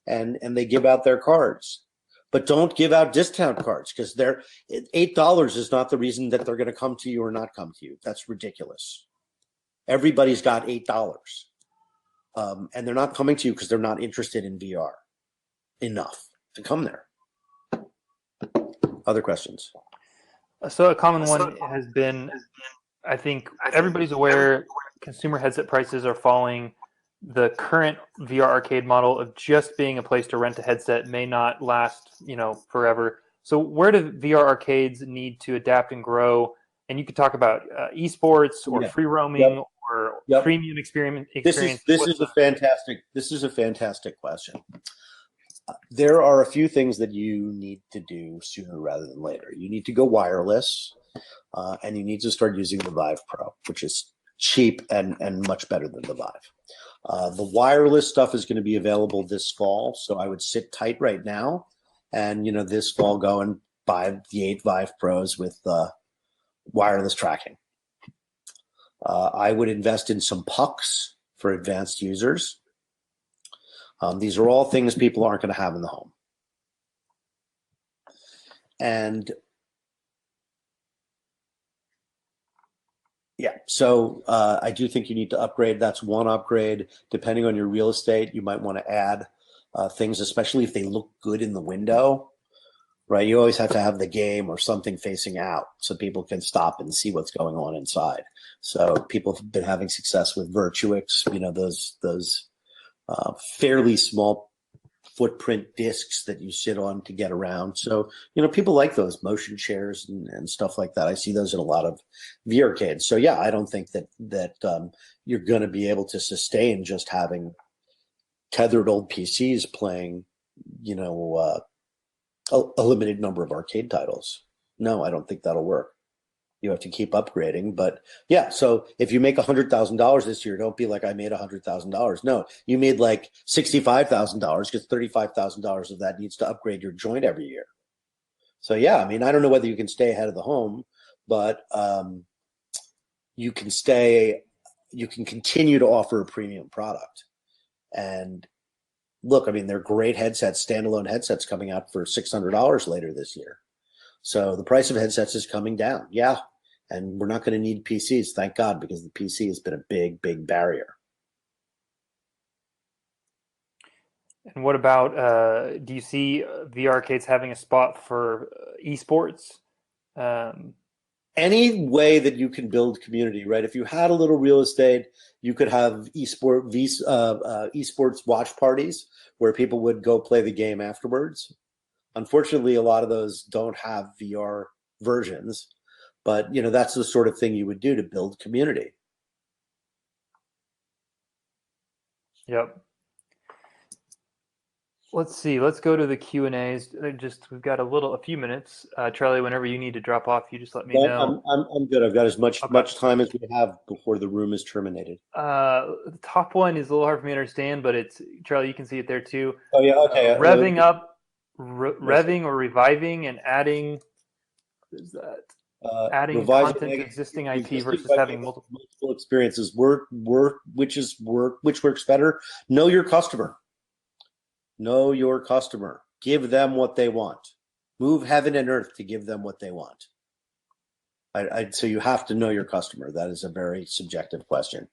and they give out their cards. But don't give out discount cards, because they're $8 is not the reason that they're going to come to you or not come to you. That's ridiculous. Everybody's got $8. And they're not coming to you because they're not interested in VR enough to come there. Other questions? So a common one has been, I think everybody's aware, consumer headset prices are falling. The current VR arcade model of just being a place to rent a headset may not last, forever. So where do VR arcades need to adapt and grow? And you could talk about esports or free roaming or premium experience. This is a fantastic question. There are a few things that you need to do sooner rather than later. You need to go wireless, and you need to start using the Vive Pro, which is cheap and much better than the Vive. The wireless stuff is going to be available this fall, so I would sit tight right now, and this fall go and buy the 8 Vive Pros with wireless tracking. I would invest in some pucks for advanced users. These are all things people aren't going to have in the home. And yeah, so I do think you need to upgrade. That's one upgrade. Depending on your real estate, you might want to add things, especially if they look good in the window. Right, you always have to have the game or something facing out so people can stop and see what's going on inside. So people have been having success with Virtuix, those fairly small footprint discs that you sit on to get around. So people like those motion chairs and stuff like that. I see those in a lot of VR arcades. So yeah, I don't think that you're going to be able to sustain just having tethered old PCs playing, a limited number of arcade titles. No, I don't think that'll work. You have to keep upgrading. But yeah, so if you make $100,000 this year, don't be like, I made $100,000. No, you made like $65,000, because $35,000 of that needs to upgrade your joint every year. So yeah, I mean, I don't know whether you can stay ahead of the home, but you can continue to offer a premium product. And look, I mean, they're great headsets, standalone headsets coming out for $600 later this year. So the price of headsets is coming down. Yeah. And we're not going to need PCs, thank God, because the PC has been a big, big barrier. And what about, do you see VR arcades having a spot for esports? Any way that you can build community, right? If you had a little real estate, you could have esports watch parties where people would go play the game afterwards. Unfortunately, a lot of those don't have VR versions, but that's the sort of thing you would do to build community. Yep. Let's see. Let's go to the Q&As. We've got a few minutes. Charlie, whenever you need to drop off, you just let me know. I'm good. I've got as much time as we have before the room is terminated. The top one is a little hard for me to understand, but it's Charlie. You can see it there too. Oh yeah. Okay. Revving up, revving or reviving and adding. What is that? Adding content to existing IP versus having multiple experiences. Which works better? Know your customer. Know your customer. Give them what they want. Move heaven and earth to give them what they want. So you have to know your customer. That is a very subjective question.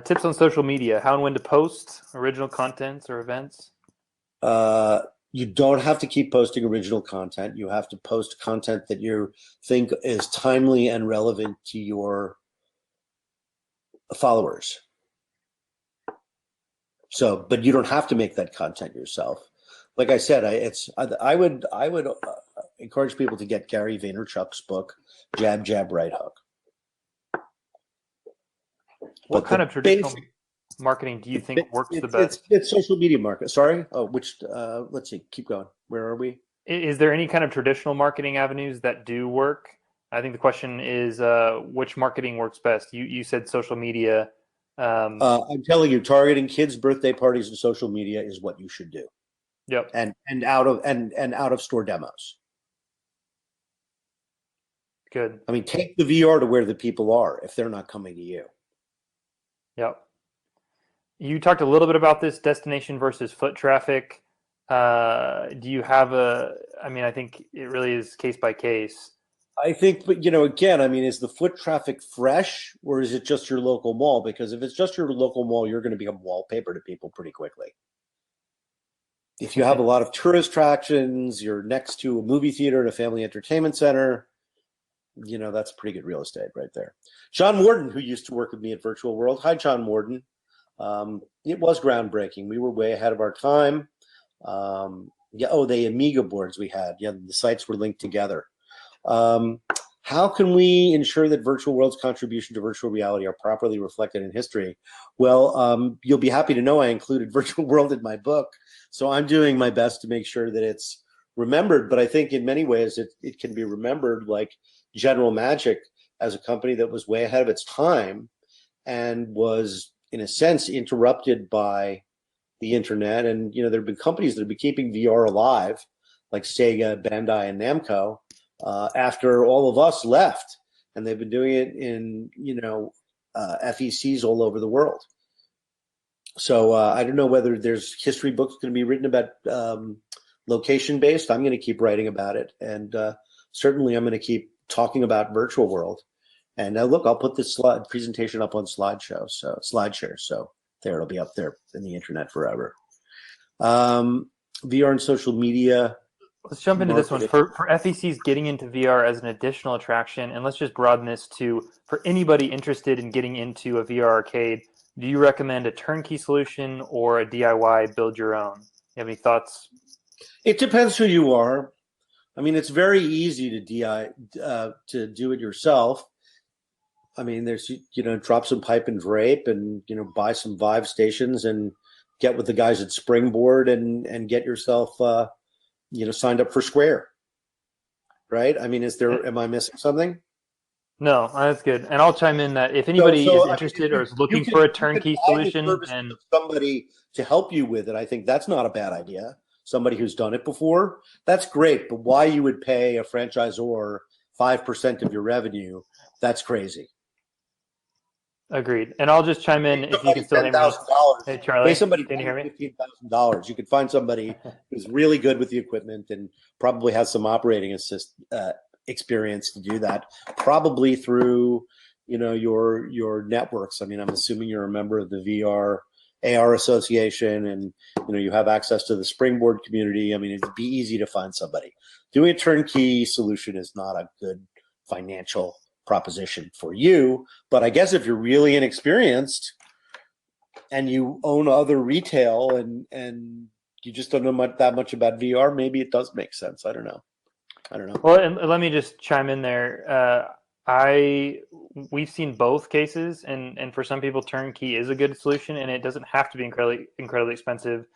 Tips on social media. How and when to post original contents or events? You don't have to keep posting original content. You have to post content that you think is timely and relevant to your followers. So, but you don't have to make that content yourself. Like I said, I would encourage people to get Gary Vaynerchuk's book, Jab, Jab, Right Hook. What kind of traditional marketing do you think works the best? It's social media marketing. Sorry? Oh, let's see. Keep going. Where are we? Is there any kind of traditional marketing avenues that do work? I think the question is which marketing works best. You said social media. I'm telling you, targeting kids' birthday parties and social media is what you should do, Yep. and out of store demos. Good. I mean, take the VR to where the people are if they're not coming to you. Yep. You talked a little bit about this destination versus foot traffic. Do you have I mean, I think it really is case by case. I think, but again, I mean, is the foot traffic fresh or is it just your local mall? Because if it's just your local mall, you're going to become wallpaper to people pretty quickly. If you have a lot of tourist attractions, you're next to a movie theater and a family entertainment center, that's pretty good real estate right there. John Warden, who used to work with me at Virtual World. Hi, John Warden. It was groundbreaking. We were way ahead of our time. The Amiga boards we had. Yeah, the sites were linked together. How can we ensure that Virtual World's contribution to virtual reality are properly reflected in history? Well, you'll be happy to know I included Virtual World in my book, so I'm doing my best to make sure that it's remembered. But I think in many ways it can be remembered like General Magic as a company that was way ahead of its time and was, in a sense, interrupted by the internet. And there have been companies that have been keeping VR alive, like Sega, Bandai, and Namco, after all of us left, and they've been doing it in FECs all over the world. So I don't know whether there's history books going to be written about location based. I'm going to keep writing about it, and certainly I'm going to keep talking about Virtual World. And look, I'll put this presentation up on SlideShare, so there it'll be up there in the internet forever. VR and social media. Let's jump into this one. For FECs getting into VR as an additional attraction, and let's just broaden this to, for anybody interested in getting into a VR arcade, do you recommend a turnkey solution or a DIY build your own? You have any thoughts? It depends who you are. I mean, it's very easy to do it yourself. I mean, there's, drop some pipe and drape and, buy some Vive stations and get with the guys at Springboard and get yourself, signed up for Square. Right? I mean, am I missing something? No, that's good. And I'll chime in that if anybody is interested or is looking for a turnkey solution and somebody to help you with it, I think that's not a bad idea. Somebody who's done it before, that's great. But why you would pay a franchisor 5% of your revenue, that's crazy. Agreed. And I'll just chime in if you can still hear me. Hey, Charlie, pay somebody can you hear me? $15,000. You could find somebody who's really good with the equipment and probably has some operating experience to do that, probably through your networks. I mean, I'm assuming you're a member of the VR AR Association and you have access to the Springboard community. I mean, it'd be easy to find somebody. Doing a turnkey solution is not a good financial proposition for you, but I guess if you're really inexperienced and you own other retail and you just don't know that much about VR, maybe it does make sense. I don't know. Well, and let me just chime in there. We've seen both cases, and for some people, turnkey is a good solution, and it doesn't have to be incredibly expensive.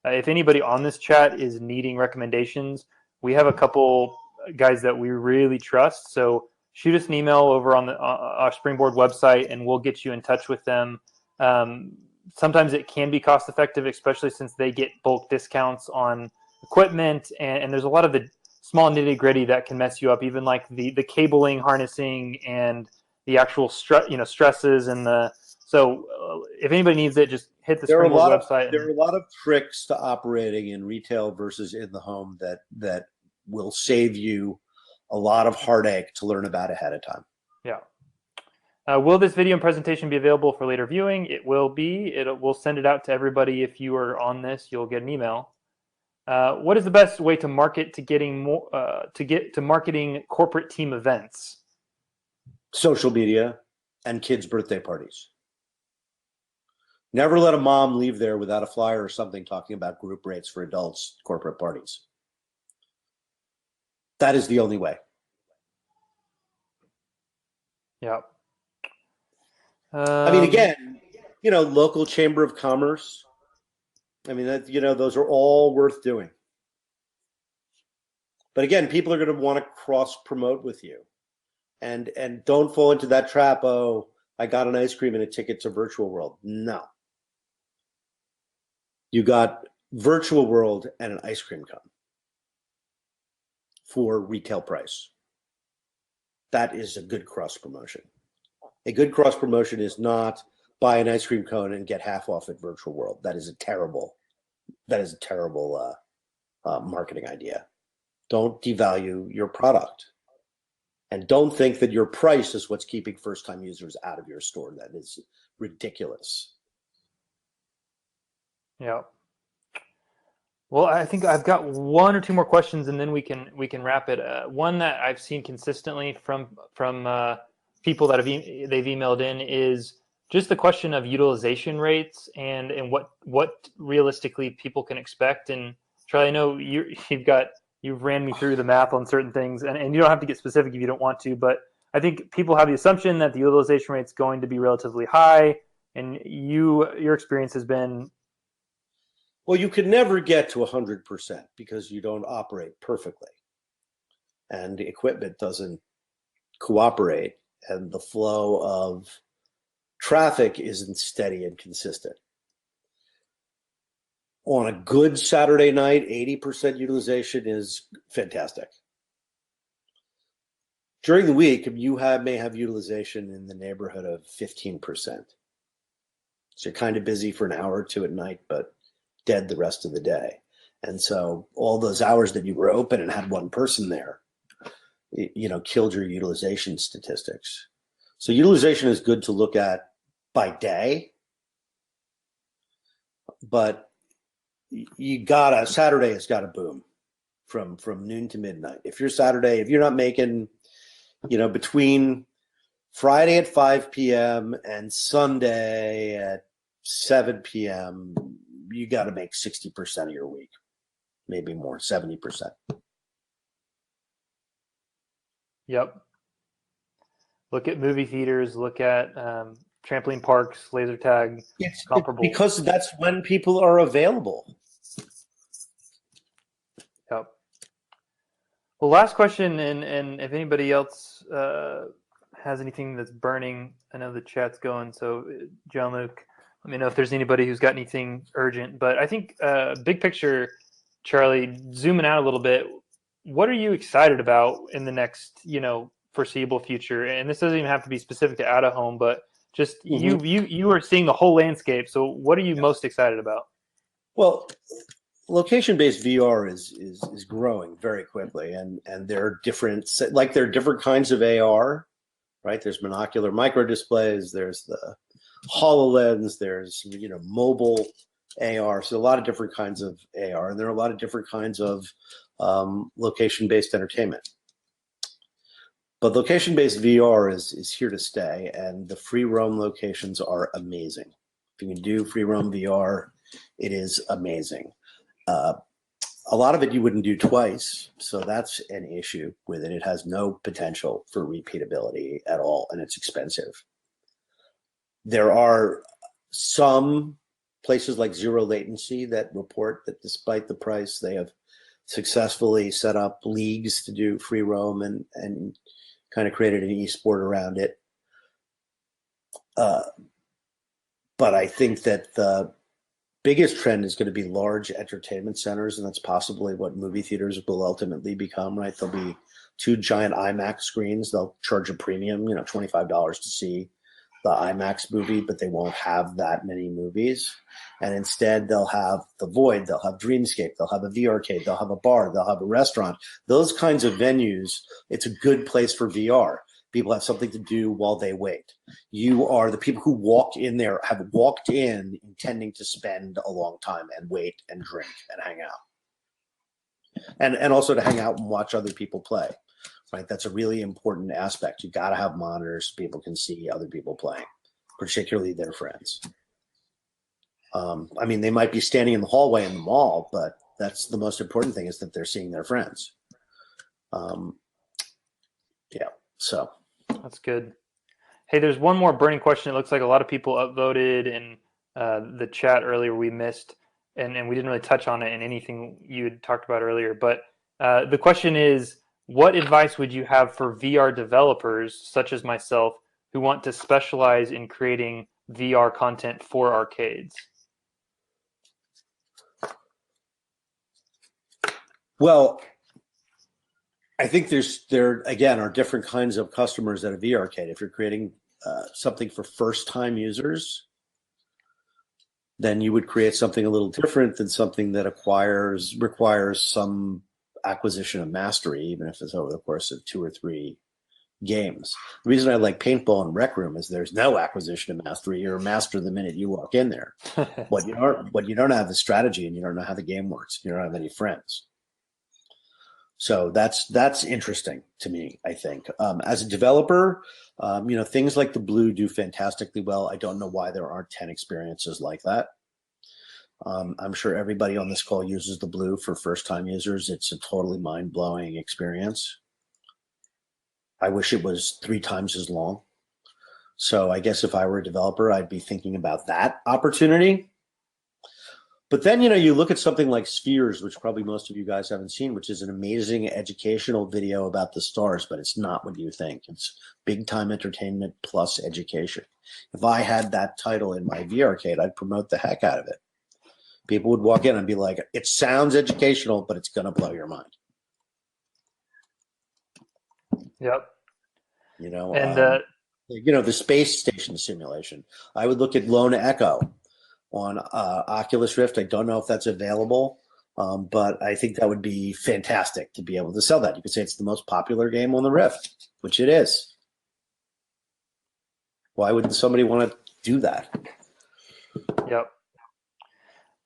If anybody on this chat is needing recommendations, we have a couple guys that we really trust. So shoot us an email over on our Springboard website, and we'll get you in touch with them. Sometimes it can be cost effective, especially since they get bulk discounts on equipment, and there's a lot of the small nitty gritty that can mess you up, even like the cabling, harnessing, and the actual stresses and the. So if anybody needs it, just hit the Springboard website. There are a lot of tricks to operating in retail versus in the home that will save you a lot of heartache to learn about ahead of time. Yeah. Will this video and presentation be available for later viewing? It will be. We'll send it out to everybody. If you are on this, you'll get an email. What is the best way to market to marketing corporate team events? Social media and kids' birthday parties. Never let a mom leave there without a flyer or something talking about group rates for adults, corporate parties. That is the only way. Yeah. I mean, again, local chamber of commerce. I mean, those are all worth doing. But again, people are going to want to cross promote with you. And don't fall into that trap. Oh, I got an ice cream and a ticket to Virtual World. No, you got Virtual World and an ice cream cone for retail price. That is a good cross promotion. A good cross promotion is not buy an ice cream cone and get half off at Virtual World. That is a terrible marketing idea. Don't devalue your product. And don't think that your price is what's keeping first-time users out of your store. That is ridiculous. Yeah. Well, I think I've got one or two more questions, and then we can wrap it. One that I've seen consistently from people that they've emailed in is just the question of utilization rates and what realistically people can expect. And Charlie, I know you've ran me through the math on certain things, and you don't have to get specific if you don't want to, but I think people have the assumption that the utilization rate is going to be relatively high, and your experience has been. Well, you can never get to 100% because you don't operate perfectly, and the equipment doesn't cooperate, and the flow of traffic isn't steady and consistent. On a good Saturday night, 80% utilization is fantastic. During the week, you may have utilization in the neighborhood of 15%. So you're kind of busy for an hour or two at night, but dead the rest of the day. And so all those hours that you were open and had one person there, killed your utilization statistics. So utilization is good to look at by day, but Saturday has got to boom from noon to midnight. If you're not making, between Friday at 5 p.m. and Sunday at 7 p.m., you got to make 60% of your week, maybe more, 70%. Yep. Look at movie theaters, look at trampoline parks, laser tag, comparable. Because that's when people are available. Yep. Well, last question, and if anybody else has anything that's burning, I know the chat's going, so John Luke, let me know if there's anybody who's got anything urgent. But I think big picture, Charlie, zooming out a little bit, what are you excited about in the next, foreseeable future? And this doesn't even have to be specific to out of home, but just you are seeing the whole landscape. So what are you most excited about? Well, location-based VR is growing very quickly, and there are different kinds of AR, right? There's monocular micro displays, there's the HoloLens, there's mobile AR. So a lot of different kinds of AR, and there are a lot of different kinds of location-based entertainment. But location-based VR is here to stay, and the free roam locations are amazing. If you can do free roam VR, it is amazing. A lot of it you wouldn't do twice, so that's an issue with it. It has no potential for repeatability at all, and it's expensive. There are some places like Zero Latency that report that despite the price, they have successfully set up leagues to do free roam and kind of created an esport around it. But I think that the biggest trend is going to be large entertainment centers, and that's possibly what movie theaters will ultimately become, right? There'll be 2 giant IMAX screens. They'll charge a premium, $25 to see the IMAX movie, but they won't have that many movies. And instead, they'll have the Void, they'll have Dreamscape, they'll have a VR-cade, they'll have a bar, they'll have a restaurant. Those kinds of venues, it's a good place for VR. People have something to do while they wait. You are the people who walked in there, have walked in intending to spend a long time and wait and drink and hang out. And also to hang out and watch other people play, right? That's a really important aspect. You got to have monitors so people can see other people playing, particularly their friends. They might be standing in the hallway in the mall, but that's the most important thing, is that they're seeing their friends. So that's good. Hey, there's one more burning question. It looks like a lot of people upvoted in the chat earlier. We missed, and we didn't really touch on it in anything you had talked about earlier. But the question is, what advice would you have for VR developers, such as myself, who want to specialize in creating VR content for arcades? Well, I think there again are different kinds of customers at a VR arcade. If you're creating something for first-time users, then you would create something a little different than something that requires some acquisition of mastery, even if it's over the course of 2 or 3 games. The reason I like paintball and rec room is there's no acquisition of mastery. You're a master the minute you walk in there. But you don't have the strategy, and you don't know how the game works. You don't have any friends. So that's interesting to me, I think. As a developer, things like the Blue do fantastically well. I don't know why there aren't 10 experiences like that. I'm sure everybody on this call uses the Blue for first-time users. It's a totally mind-blowing experience. I wish it was 3 times as long. So I guess if I were a developer, I'd be thinking about that opportunity. But then, you look at something like Spheres, which probably most of you guys haven't seen, which is an amazing educational video about the stars, but it's not what you think. It's big time entertainment plus education. If I had that title in my VR arcade, I'd promote the heck out of it. People would walk in and be like, it sounds educational, but it's going to blow your mind. Yep. And, And the space station simulation. I would look at Lone Echo on Oculus Rift. I don't know if that's available, but I think that would be fantastic to be able to sell that. You could say it's the most popular game on the Rift, which it is. Why wouldn't somebody want to do that? Yep.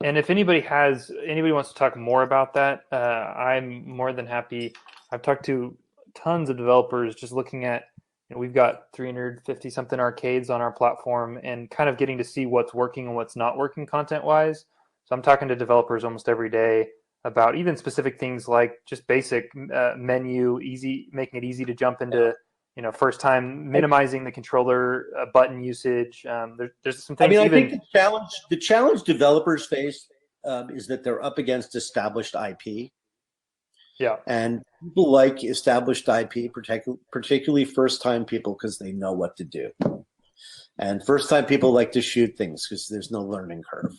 And if anybody wants to talk more about that, I'm more than happy. I've talked to tons of developers just looking at, we've got 350 something arcades on our platform and kind of getting to see what's working and what's not working content wise. So I'm talking to developers almost every day about even specific things like just basic menu, making it easy to jump into, first time, minimizing the controller button usage. There's some things. I think the challenge developers face is that they're up against established IP. Yeah. And people like established IP, particularly first-time people, because they know what to do. And first-time people like to shoot things because there's no learning curve.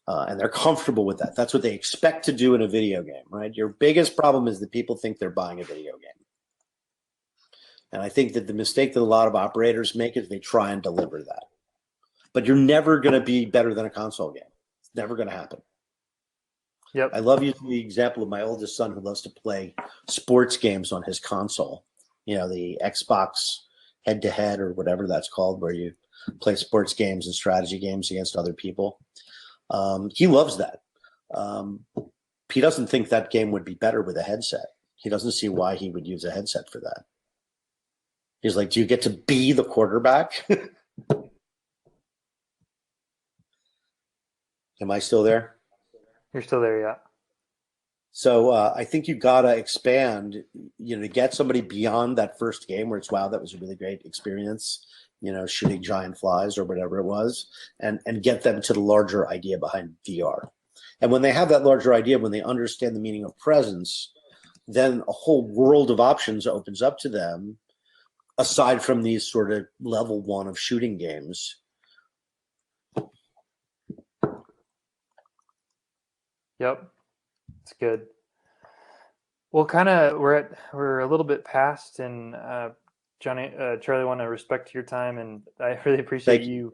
And they're comfortable with that. That's what they expect to do in a video game, right? Your biggest problem is that people think they're buying a video game. And I think that the mistake that a lot of operators make is they try and deliver that. But you're never going to be better than a console game. It's never going to happen. Yep. I love using the example of my oldest son who loves to play sports games on his console. The Xbox head-to-head or whatever that's called, where you play sports games and strategy games against other people. He loves that. He doesn't think that game would be better with a headset. He doesn't see why he would use a headset for that. He's like, do you get to be the quarterback? Am I still there? You're still there, yeah. So I think you got to expand, to get somebody beyond that first game where it's, wow, that was a really great experience, shooting giant flies or whatever it was, and get them to the larger idea behind VR. And when they have that larger idea, when they understand the meaning of presence, then a whole world of options opens up to them, aside from these sort of level 1 of shooting games. Yep, it's good. Well, we're a little bit past, and Johnny, Charlie, want to respect your time, and I really appreciate you.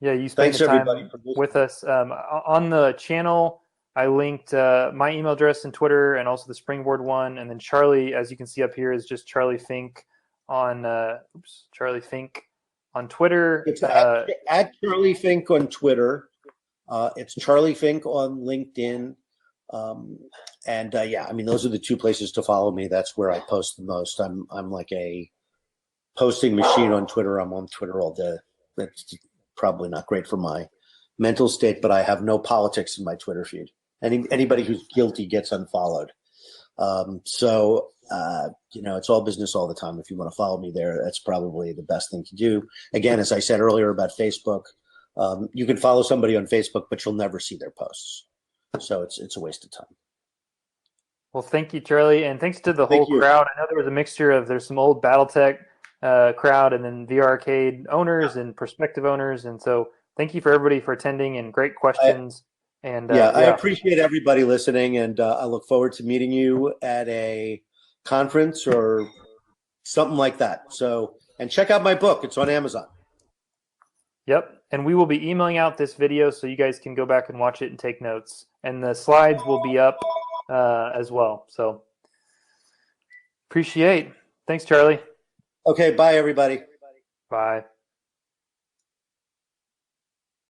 Yeah, you spending the time with us. On the channel, I linked my email address and Twitter, and also the Springboard one, and then Charlie, as you can see up here, is just Charlie Fink on Charlie Fink on Twitter. It's at Charlie Fink on Twitter. It's Charlie Fink on LinkedIn. Those are the 2 places to follow me. That's where I post the most. I'm like a posting machine on Twitter. I'm on Twitter all day. That's probably not great for my mental state, but I have no politics in my Twitter feed. Anybody who's guilty gets unfollowed. It's all business all the time. If you want to follow me there, that's probably the best thing to do. Again, as I said earlier about Facebook, you can follow somebody on Facebook, but you'll never see their posts. So it's a waste of time. Well, thank you, Charlie, and thanks to the whole Thank you. crowd. I know there was a mixture of there's some old BattleTech crowd, and then VR Arcade owners and prospective owners, and so thank you for everybody for attending and great I, questions. And yeah, I yeah, appreciate everybody listening, and I look forward to meeting you at a conference or something like that. So, and check out my book; it's on Amazon. yep. And we will be emailing out this video so you guys can go back and watch it and take notes. And the slides will be up as well. So appreciate. Thanks, Charlie. Okay, bye, everybody. Bye.